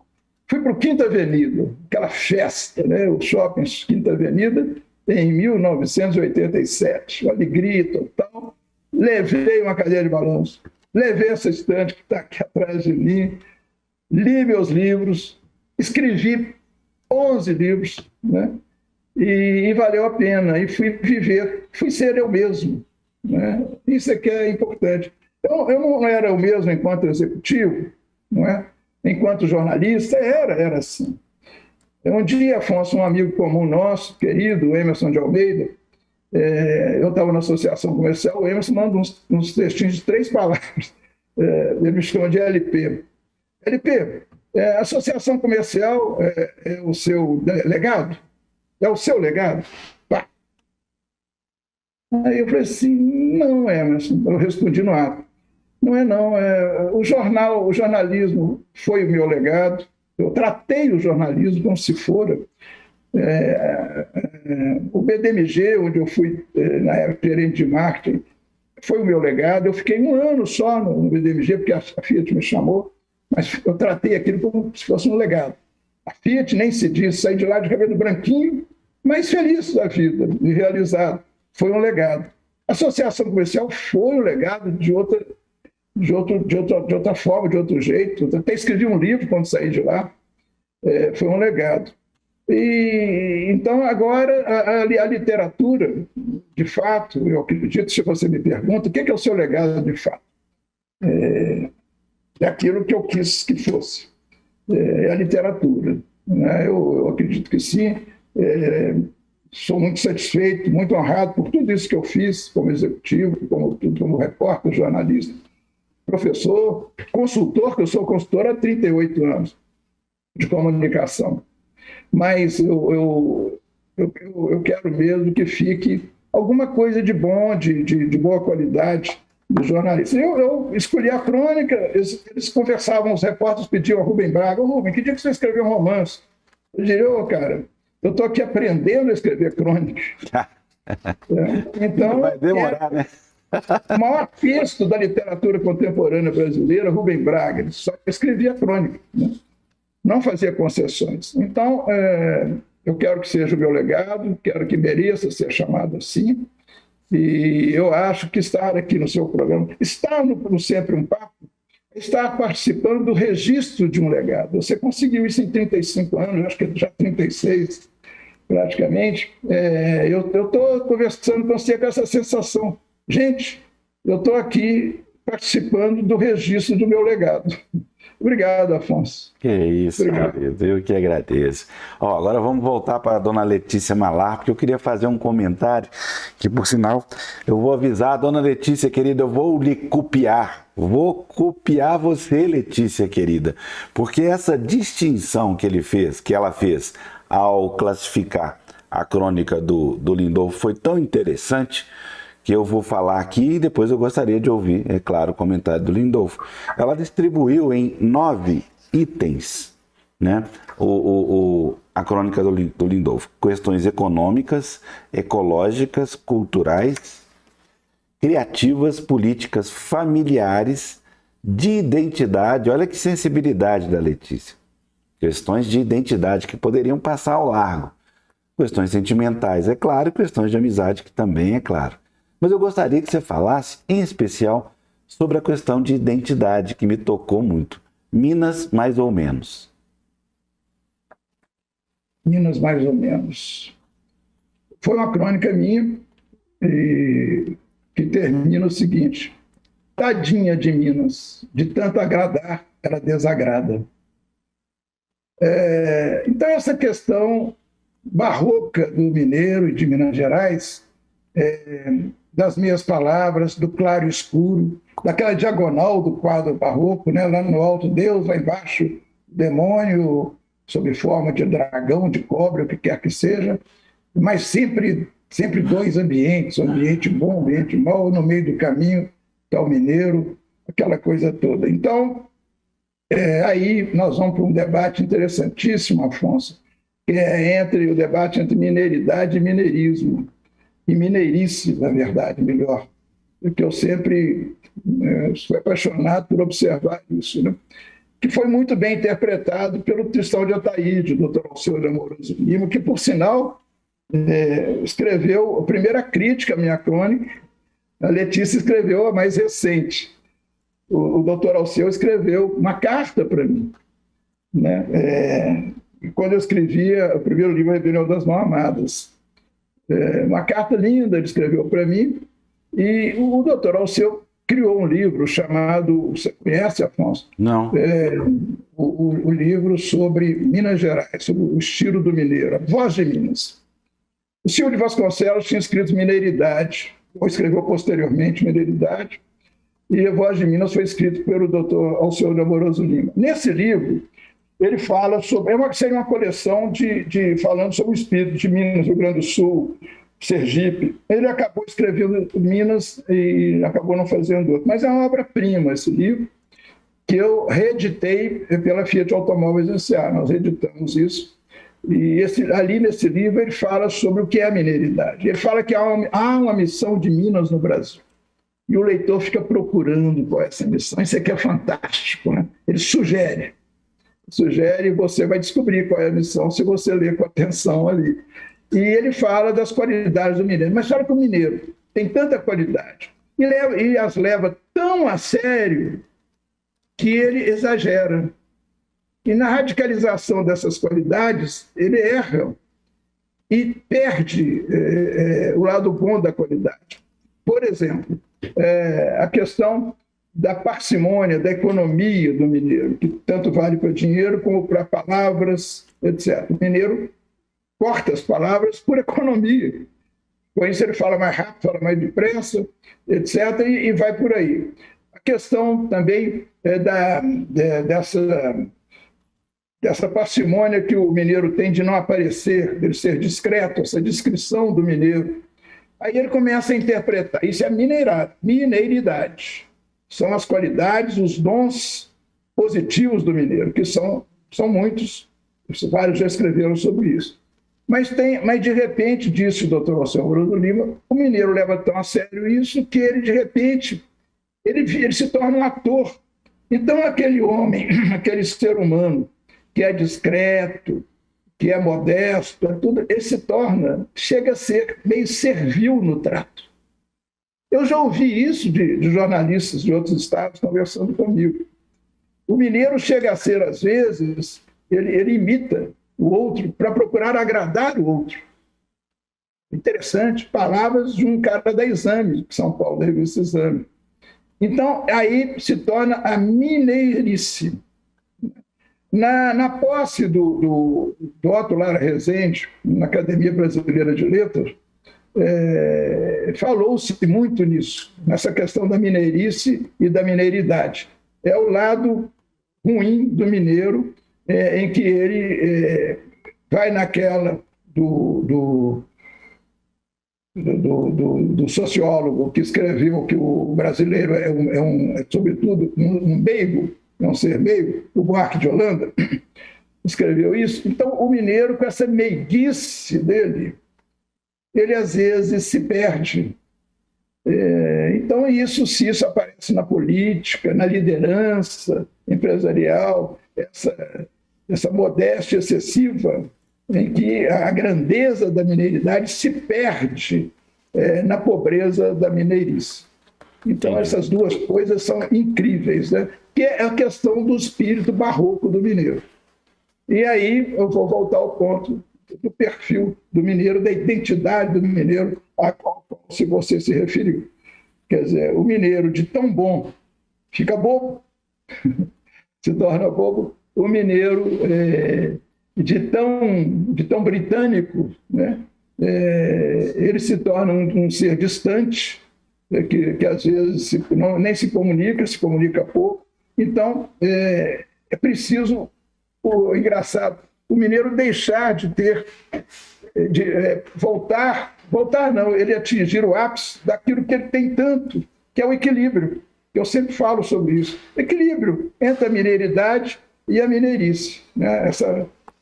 Fui para o Quinta Avenida, aquela festa, né? O shopping Quinta Avenida, em 1987, uma alegria total. Levei uma cadeira de balanço, levei essa estante que está aqui atrás de mim, li meus livros, escrevi 11 livros, né? E valeu a pena, e fui viver, fui ser eu mesmo, né? Isso é que é importante. Então, eu não era eu mesmo enquanto executivo, não é? Enquanto jornalista, era assim. Um dia, Afonso, um amigo comum nosso, querido, Emerson de Almeida, eu estava na associação comercial, o Emerson manda uns textinhos de 3 palavras, ele me chama de LP. LP, a associação comercial é o seu legado? É o seu legado? Pá. Aí eu falei assim, não, Emerson, eu respondi no ato. Não é não, o jornalismo foi o meu legado, eu tratei o jornalismo como se fora. O BDMG, onde eu fui, na época, gerente de marketing, foi o meu legado. Eu fiquei 1 ano só no BDMG, porque a Fiat me chamou, mas eu tratei aquilo como se fosse um legado. A Fiat, nem se diz, saí de lá de cabelo branquinho, mas feliz da vida, e realizado. Foi um legado. A associação comercial foi um legado de outra forma, de outro jeito. Eu até escrevi um livro quando saí de lá. Foi um legado. E então, agora, a literatura, de fato, eu acredito, se você me pergunta, o que é o seu legado de fato? É aquilo que eu quis que fosse. É a literatura, né? Eu acredito que sim. Sou muito satisfeito, muito honrado por tudo isso que eu fiz como executivo, como repórter, jornalista, professor, consultor, que eu sou consultor há 38 anos de comunicação. Mas eu quero mesmo que fique alguma coisa de bom, de boa qualidade do jornalista. Eu escolhi a crônica, eles conversavam, os repórteres pediam a Rubem Braga, Rubem, que dia que você escreveu um romance? Eu diria, cara, eu estou aqui aprendendo a escrever crônica. Então, vai demorar, né? O maior texto da literatura contemporânea brasileira, Rubem Braga, ele só escrevia crônica, né? Não fazia concessões. Então, eu quero que seja o meu legado, quero que mereça ser chamado assim, e eu acho que estar aqui no seu programa, estar no Sempre um Papo, estar participando do registro de um legado. Você conseguiu isso em 35 anos, acho que já 36, praticamente. Eu estou conversando com você com essa sensação. Gente, eu estou aqui participando do registro do meu legado. Obrigado, Afonso. Que isso, querido, eu que agradeço. Agora vamos voltar para a dona Letícia Malar, porque eu queria fazer um comentário que, por sinal, eu vou avisar a dona Letícia, querida, eu vou lhe copiar. Vou copiar você, Letícia, querida, porque essa distinção que ela fez ao classificar a crônica do Lindolfo foi tão interessante que eu vou falar aqui e depois eu gostaria de ouvir, é claro, o comentário do Lindolfo. Ela distribuiu em 9 itens, né, a crônica do Lindolfo. Questões econômicas, ecológicas, culturais, criativas, políticas, familiares, de identidade. Olha que sensibilidade da Letícia. Questões de identidade que poderiam passar ao largo. Questões sentimentais, é claro, e questões de amizade, que também é claro. Mas eu gostaria que você falasse, em especial, sobre a questão de identidade, que me tocou muito. Minas, mais ou menos. Minas, mais ou menos. Foi uma crônica minha que termina o seguinte: tadinha de Minas, de tanto agradar, ela desagrada. Então, essa questão barroca do mineiro e de Minas Gerais, das minhas palavras, do claro e escuro, daquela diagonal do quadro barroco, né? Lá no alto Deus, lá embaixo demônio, sob forma de dragão, de cobra, o que quer que seja, mas sempre 2 ambientes, um ambiente bom, um ambiente mau, no meio do caminho está o mineiro, aquela coisa toda. Então, aí nós vamos para um debate interessantíssimo, Afonso, que é o debate entre mineiridade e mineirismo, e mineirice, na verdade, melhor, porque eu sempre sou apaixonado por observar isso, né? Que foi muito bem interpretado pelo Tristão de Ataíde, doutor Alceu de Amoroso Lima, que, por sinal, escreveu a primeira crítica à minha crônica, a Letícia escreveu a mais recente. O doutor Alceu escreveu uma carta para mim, né? Quando eu escrevia o primeiro livro, A Rebelião das Não Amadas. Uma carta linda ele escreveu para mim, e o doutor Alceu criou um livro chamado, você conhece, Afonso? Não. O livro sobre Minas Gerais, sobre o estilo do mineiro, a voz de Minas. O Silvio de Vasconcelos tinha escrito Mineiridade, ou escreveu posteriormente Mineiridade, e a voz de Minas foi escrito pelo doutor Alceu de Amoroso Lima. Nesse livro, ele fala sobre... seria uma coleção falando sobre o espírito de Minas, Rio Grande do Sul, Sergipe. Ele acabou escrevendo Minas e acabou não fazendo outro. Mas é uma obra-prima esse livro, que eu reeditei pela Fiat Automóveis S.A. Nós reeditamos isso. E ali nesse livro ele fala sobre o que é a mineiridade. Ele fala que há uma missão de Minas no Brasil. E o leitor fica procurando qual é essa missão. Isso aqui é fantástico, né? Ele sugere, e você vai descobrir qual é a missão se você ler com atenção ali. E ele fala das qualidades do mineiro, mas fala que o mineiro tem tanta qualidade e as leva tão a sério que ele exagera. E na radicalização dessas qualidades, ele erra e perde o lado bom da qualidade. Por exemplo, a questão da parcimônia, da economia do mineiro, que tanto vale para dinheiro como para palavras, etc. O mineiro corta as palavras por economia. Com isso ele fala mais rápido, fala mais depressa, etc. E vai por aí. A questão também dessa parcimônia que o mineiro tem de não aparecer, de ser discreto, essa descrição do mineiro. Aí ele começa a interpretar. Isso é mineiridade. São as qualidades, os dons positivos do mineiro, que são muitos, vários já escreveram sobre isso. Mas de repente, disse o doutor Alceu Amoroso Lima, o mineiro leva tão a sério isso que ele, de repente, ele se torna um ator. Então, aquele homem, aquele ser humano que é discreto, que é modesto, ele chega a ser meio servil no trato. Eu já ouvi isso de jornalistas de outros estados conversando comigo. O mineiro chega a ser, às vezes, ele imita o outro para procurar agradar o outro. Interessante, palavras de um cara da Exame, de São Paulo, da revista Exame. Então, aí se torna a mineirice. Na posse do Otto Lara Rezende, na Academia Brasileira de Letras, falou-se muito nisso, nessa questão da mineirice e da mineiridade. É o lado ruim do mineiro, em que ele vai naquela do sociólogo que escreveu que o brasileiro é sobretudo, um meigo, é um ser meigo, o Buarque de Holanda, escreveu isso. Então, o mineiro, com essa meiguice dele, ele às vezes se perde. Então, se isso aparece na política, na liderança empresarial, essa modéstia excessiva, em que a grandeza da mineiridade se perde na pobreza da mineirice. Então, essas duas coisas são incríveis, né? Que é a questão do espírito barroco do mineiro. E aí eu vou voltar ao ponto do perfil do mineiro, da identidade do mineiro, a qual se você se referiu. Quer dizer, o mineiro de tão bom fica bobo, se torna bobo. O mineiro de tão britânico, né? Ele se torna um ser distante, que às vezes nem se comunica pouco. Então, é preciso, engraçado, o mineiro deixar de ter, voltar não, ele atingir o ápice daquilo que ele tem tanto, que é o equilíbrio. Eu sempre falo sobre isso. Equilíbrio entre a mineiridade e a mineirice, né?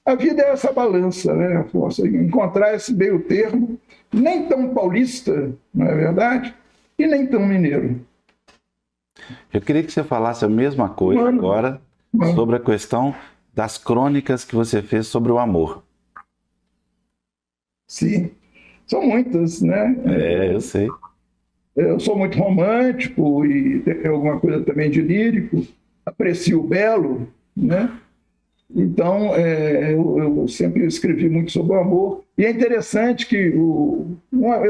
A vida é essa balança, né, Afonso? Encontrar esse meio termo, nem tão paulista, não é verdade? E nem tão mineiro. Eu queria que você falasse a mesma coisa agora sobre a questão das crônicas que você fez sobre o amor. Sim, são muitas, né? Eu sei. Eu sou muito romântico e tem alguma coisa também de lírico, aprecio o belo, né? Então, eu sempre escrevi muito sobre o amor. E é interessante que eu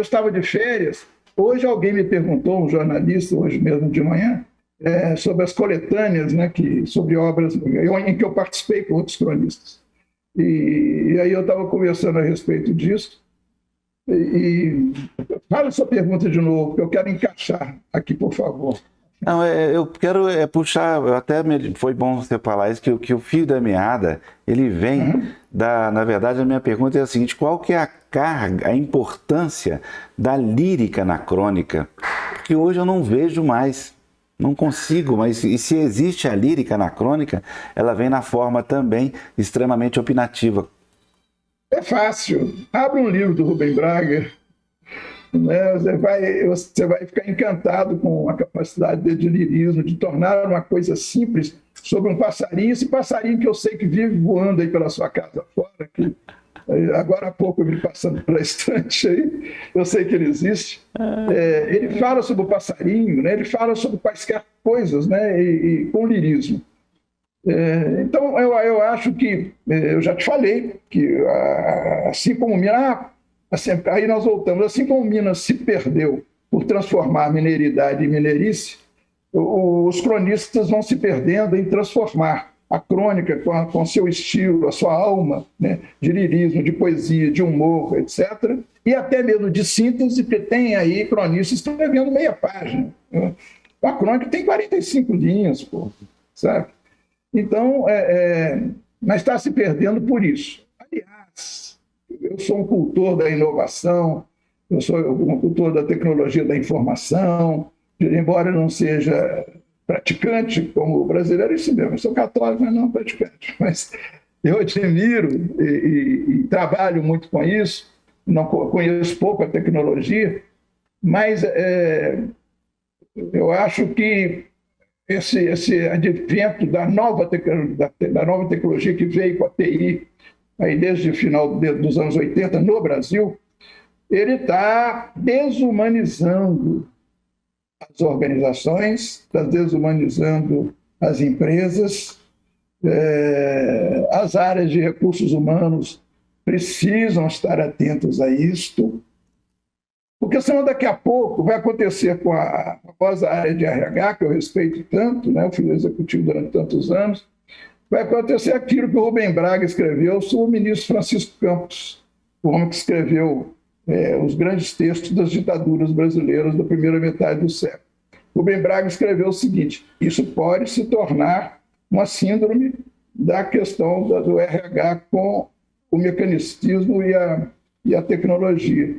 estava de férias, hoje alguém me perguntou, um jornalista, hoje mesmo de manhã, sobre as coletâneas, né, sobre obras em que eu participei com outros cronistas. E aí eu estava conversando a respeito disso. E fala sua pergunta de novo, que eu quero encaixar aqui, por favor. Não, eu quero puxar, foi bom você falar isso, que o fio da meada, ele vem na verdade, a minha pergunta é a seguinte: qual que é a carga, a importância da lírica na crônica? Porque hoje eu não vejo mais, não consigo, mas e se existe a lírica na crônica, ela vem na forma também extremamente opinativa. É fácil, abre um livro do Rubem Braga, né? Você vai ficar encantado com a capacidade de lirismo, de tornar uma coisa simples sobre um passarinho, esse passarinho que eu sei que vive voando aí pela sua casa fora, que agora há pouco eu vi passando pela estante aí, eu sei que ele existe. Ele fala sobre o passarinho, né? Ele fala sobre quaisquer coisas, né? E com lirismo. Então, eu acho que, eu já te falei, que assim como Minas, aí nós voltamos, assim como Minas se perdeu por transformar a mineiridade em mineirice, os cronistas vão se perdendo em transformar a crônica com seu estilo, a sua alma, né, de lirismo, de poesia, de humor, etc., e até mesmo de síntese, porque tem aí cronistas escrevendo meia página. A crônica tem 45 linhas, pô, sabe? Então, mas está se perdendo por isso. Aliás, eu sou um cultor da inovação, eu sou um cultor da tecnologia da informação, embora eu não seja praticante como brasileiro, isso mesmo, eu sou católico, mas não praticante. Mas eu admiro e trabalho muito com isso, não conheço pouco a tecnologia, mas eu acho que esse advento da nova tecnologia que veio com a TI aí desde o final dos anos 80 no Brasil, ele está desumanizando as organizações, está desumanizando as empresas, as áreas de recursos humanos precisam estar atentas a isto, porque senão daqui a pouco vai acontecer com a famosa área de RH, que eu respeito tanto, né? Eu fui executivo durante tantos anos, vai acontecer aquilo que o Rubem Braga escreveu sobre o ministro Francisco Campos, o homem que escreveu os grandes textos das ditaduras brasileiras da primeira metade do século. Rubem Braga escreveu o seguinte: isso pode se tornar uma síndrome da questão do RH com o mecanicismo e a tecnologia.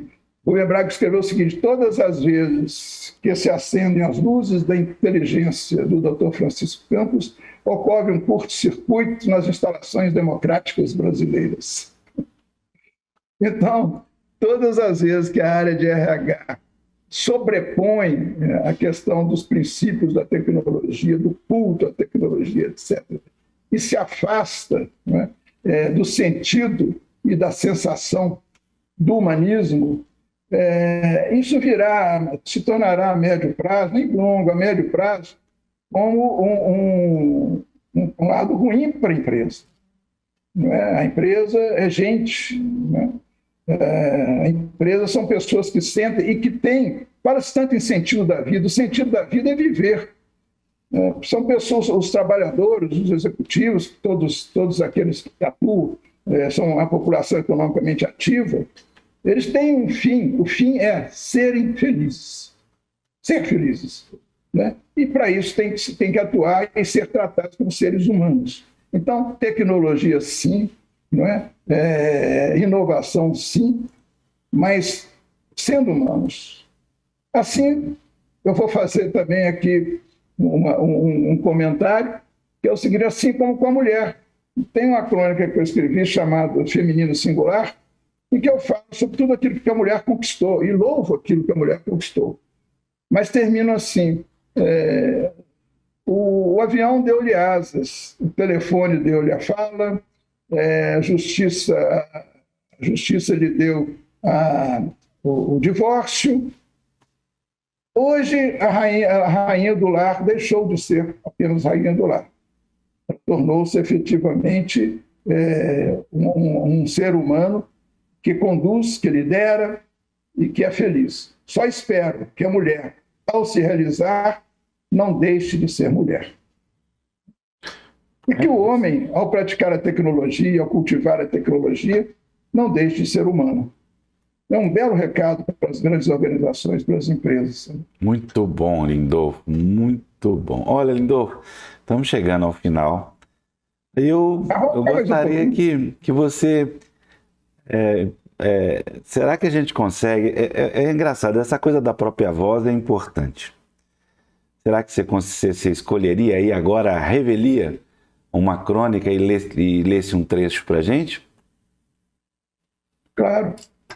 Rubem Braga escreveu o seguinte: todas as vezes que se acendem as luzes da inteligência do Dr. Francisco Campos, ocorre um curto-circuito nas instalações democráticas brasileiras. Então, todas as vezes que a área de RH sobrepõe a questão dos princípios da tecnologia, do culto à tecnologia, etc., e se afasta, né, do sentido e da sensação do humanismo, isso se tornará a médio prazo, nem longo, a médio prazo, como um lado ruim para a empresa. A empresa é gente, né? A empresa são pessoas que sentem e que têm, fala-se tanto em sentido da vida, o sentido da vida é viver. São pessoas, os trabalhadores, os executivos, todos aqueles que atuam, são a população economicamente ativa, eles têm um fim, o fim é serem felizes, ser felizes, né? E para isso tem que atuar e ser tratados como seres humanos. Então, tecnologia sim, não é? Inovação sim, mas sendo humanos. Assim, eu vou fazer também aqui um comentário, que é o seguinte: assim como com a mulher. Tem uma crônica que eu escrevi chamada Feminino Singular, em que eu falo sobre tudo aquilo que a mulher conquistou, e louvo aquilo que a mulher conquistou. Mas termino assim: o avião deu-lhe asas, o telefone deu-lhe a fala, a justiça lhe deu o divórcio. Hoje, a rainha do lar deixou de ser apenas rainha do lar. Tornou-se efetivamente um ser humano que conduz, que lidera e que é feliz. Só espero que a mulher, ao se realizar, não deixe de ser mulher. E que o homem, ao praticar a tecnologia, ao cultivar a tecnologia, não deixe de ser humano. É um belo recado para as grandes organizações, para as empresas. Muito bom, Lindolfo, muito bom. Olha, Lindolfo, estamos chegando ao final. Eu gostaria que você... será que a gente consegue... É engraçado, essa coisa da própria voz é importante. Será que você escolheria aí agora a revelia, uma crônica e lesse um trecho para a gente? Claro.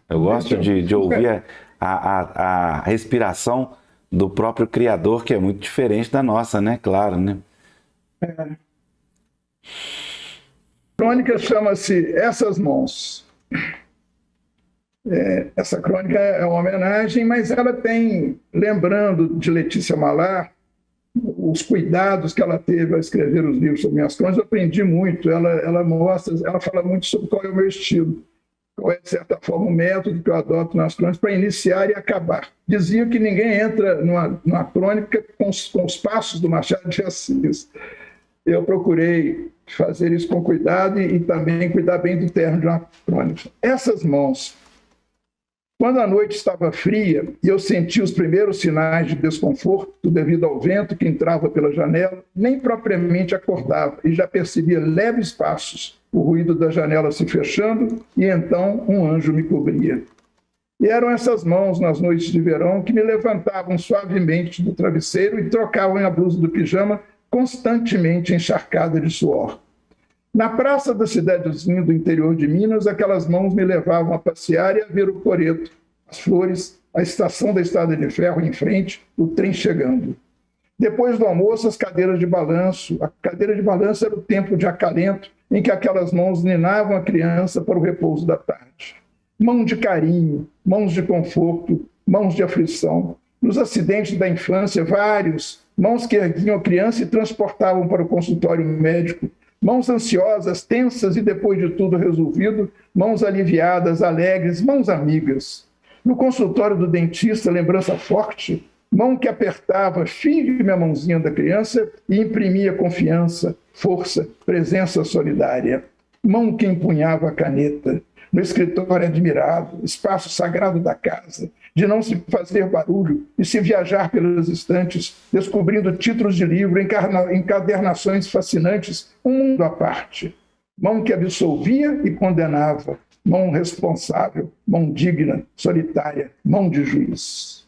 Eu gosto de ouvir a respiração do próprio Criador, que é muito diferente da nossa, né? Claro, né? A crônica chama-se Essas Mãos. Essa crônica é uma homenagem, mas ela tem, lembrando de Letícia Malar, os cuidados que ela teve ao escrever os livros sobre minhas crônicas. Eu aprendi muito. Ela mostra, ela fala muito sobre qual é o meu estilo, qual é, de certa forma, o método que eu adoto nas crônicas para iniciar e acabar. Dizia que ninguém entra numa crônica com os passos do Machado de Assis. Eu procurei fazer isso com cuidado e também cuidar bem do termo de uma crônica. Essas mãos. Quando a noite estava fria e eu senti os primeiros sinais de desconforto devido ao vento que entrava pela janela, nem propriamente acordava e já percebia leves passos, o ruído da janela se fechando e então um anjo me cobria. E eram essas mãos nas noites de verão que me levantavam suavemente do travesseiro e trocavam a blusa do pijama constantemente encharcada de suor. Na praça da cidadezinha do interior de Minas, aquelas mãos me levavam a passear e a ver o coreto, as flores, a estação da estrada de ferro em frente, o trem chegando. Depois do almoço, as cadeiras de balanço. A cadeira de balanço era o tempo de acalento em que aquelas mãos ninavam a criança para o repouso da tarde. Mão de carinho, mãos de conforto, mãos de aflição. Nos acidentes da infância, vários, mãos que erguiam a criança e transportavam para o consultório médico. Mãos ansiosas, tensas e, depois de tudo resolvido, mãos aliviadas, alegres, mãos amigas. No consultório do dentista, lembrança forte, mão que apertava firme a mãozinha da criança e imprimia confiança, força, presença solidária. Mão que empunhava a caneta. No escritório admirado, espaço sagrado da casa, de não se fazer barulho e se viajar pelas estantes, descobrindo títulos de livro, encadernações fascinantes, um mundo à parte. Mão que absolvia e condenava, mão responsável, mão digna, solitária, mão de juiz.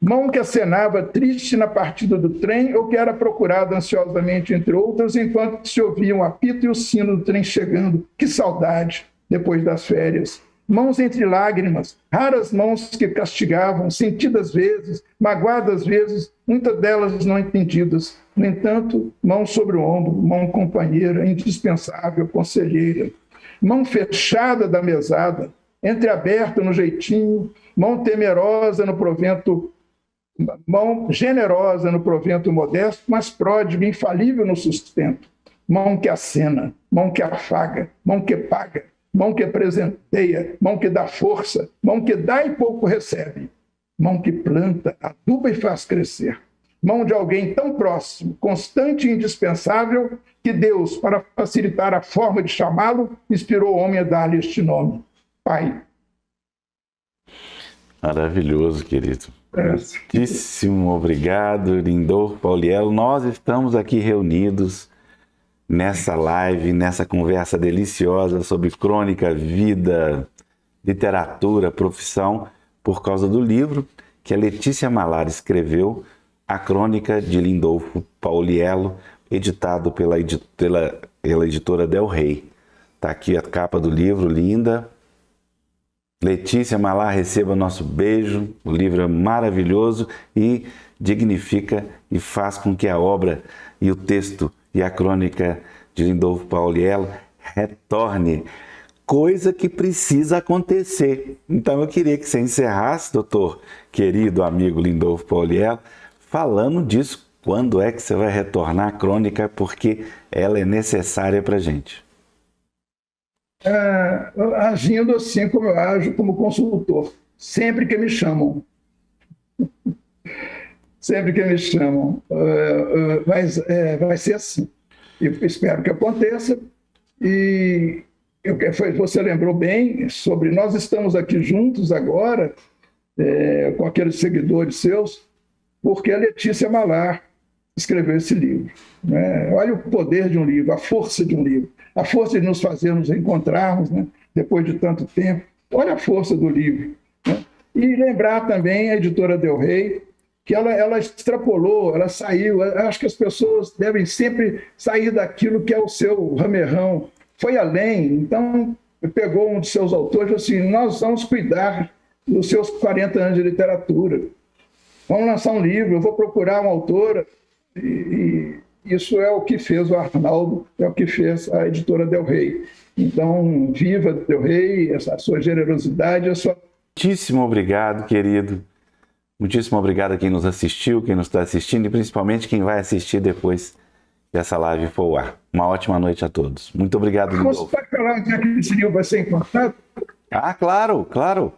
Mão que acenava triste na partida do trem ou que era procurada ansiosamente, entre outras, enquanto se ouviam o apito e o sino do trem chegando. Que saudade, depois das férias. Mãos entre lágrimas, raras mãos que castigavam, sentidas vezes, magoadas vezes, muitas delas não entendidas. No entanto, mão sobre o ombro, mão companheira, indispensável, conselheira. Mão fechada da mesada, entreaberta no jeitinho, mão temerosa no provento, mão generosa no provento modesto, mas pródiga, infalível no sustento. Mão que acena, mão que afaga, mão que paga, mão que presenteia, mão que dá força, mão que dá e pouco recebe, mão que planta, aduba e faz crescer, mão de alguém tão próximo, constante e indispensável, que Deus, para facilitar a forma de chamá-lo, inspirou o homem a dar-lhe este nome, Pai. Maravilhoso, querido. Muitíssimo obrigado, Lindolfo Pauliello. Nós estamos aqui reunidos nessa live, nessa conversa deliciosa sobre crônica, vida, literatura, profissão, por causa do livro que a Letícia Malar escreveu, A Crônica de Lindolfo Pauliello, editado pela editora Del Rey. Está aqui a capa do livro, linda. Letícia Malar, receba nosso beijo. O livro é maravilhoso e dignifica e faz com que a obra e o texto e a crônica de Lindolfo Pauliello retorne coisa que precisa acontecer. Então eu queria que você encerrasse, doutor, querido amigo Lindolfo Pauliello, falando disso. Quando é que você vai retornar à crônica? Porque ela é necessária para a gente. Agindo assim como eu ajo como consultor, sempre que me chamam. Sempre que me chamam. Vai ser assim. Eu espero que aconteça. E você lembrou bem sobre... Nós estamos aqui juntos agora, com aqueles seguidores seus, porque a Letícia Malar escreveu esse livro, né? Olha o poder de um livro, a força de um livro, a força de nos fazer nos encontrarmos, né? Depois de tanto tempo. Olha a força do livro, né? E lembrar também a editora Del Rey, que ela extrapolou, ela saiu. Acho que as pessoas devem sempre sair daquilo que é o seu ramerrão. Foi além. Então, pegou um de seus autores e falou assim: nós vamos cuidar dos seus 40 anos de literatura. Vamos lançar um livro, eu vou procurar uma autora. E isso é o que fez o Arnaldo, é o que fez a editora Del Rey. Então, viva Del Rey, a sua generosidade, a sua... Muitíssimo obrigado, querido. Muitíssimo obrigado a quem nos assistiu, quem nos está assistindo e principalmente quem vai assistir depois que essa live for ao ar. Uma ótima noite a todos. Muito obrigado, Lindolfo. Você pode falar onde é que esse livro vai ser encontrado? Ah, claro, claro.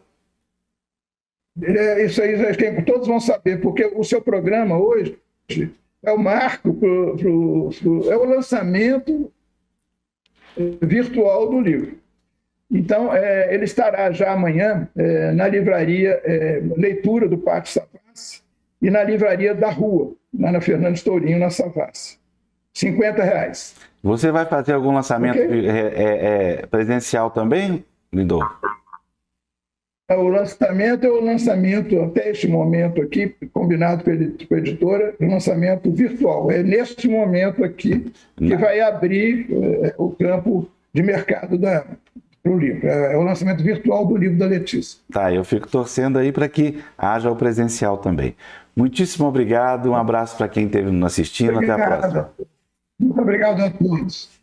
Isso aí todos vão saber, porque o seu programa hoje é o marco, é o lançamento virtual do livro. Então, ele estará já amanhã na livraria Leitura do Pátio Savassi e na livraria da Rua, lá na Fernandes Tourinho, na Savassi. R$50. Você vai fazer algum lançamento presencial também, Lindolfo? O lançamento é o lançamento, até este momento aqui, combinado com a editora, o lançamento virtual. É neste momento aqui que vai abrir o campo de mercado para o livro. É o lançamento virtual do livro da Letícia. Tá, eu fico torcendo aí para que haja o presencial também. Muitíssimo obrigado, um abraço para quem esteve nos assistindo, até a próxima. Muito obrigado a todos.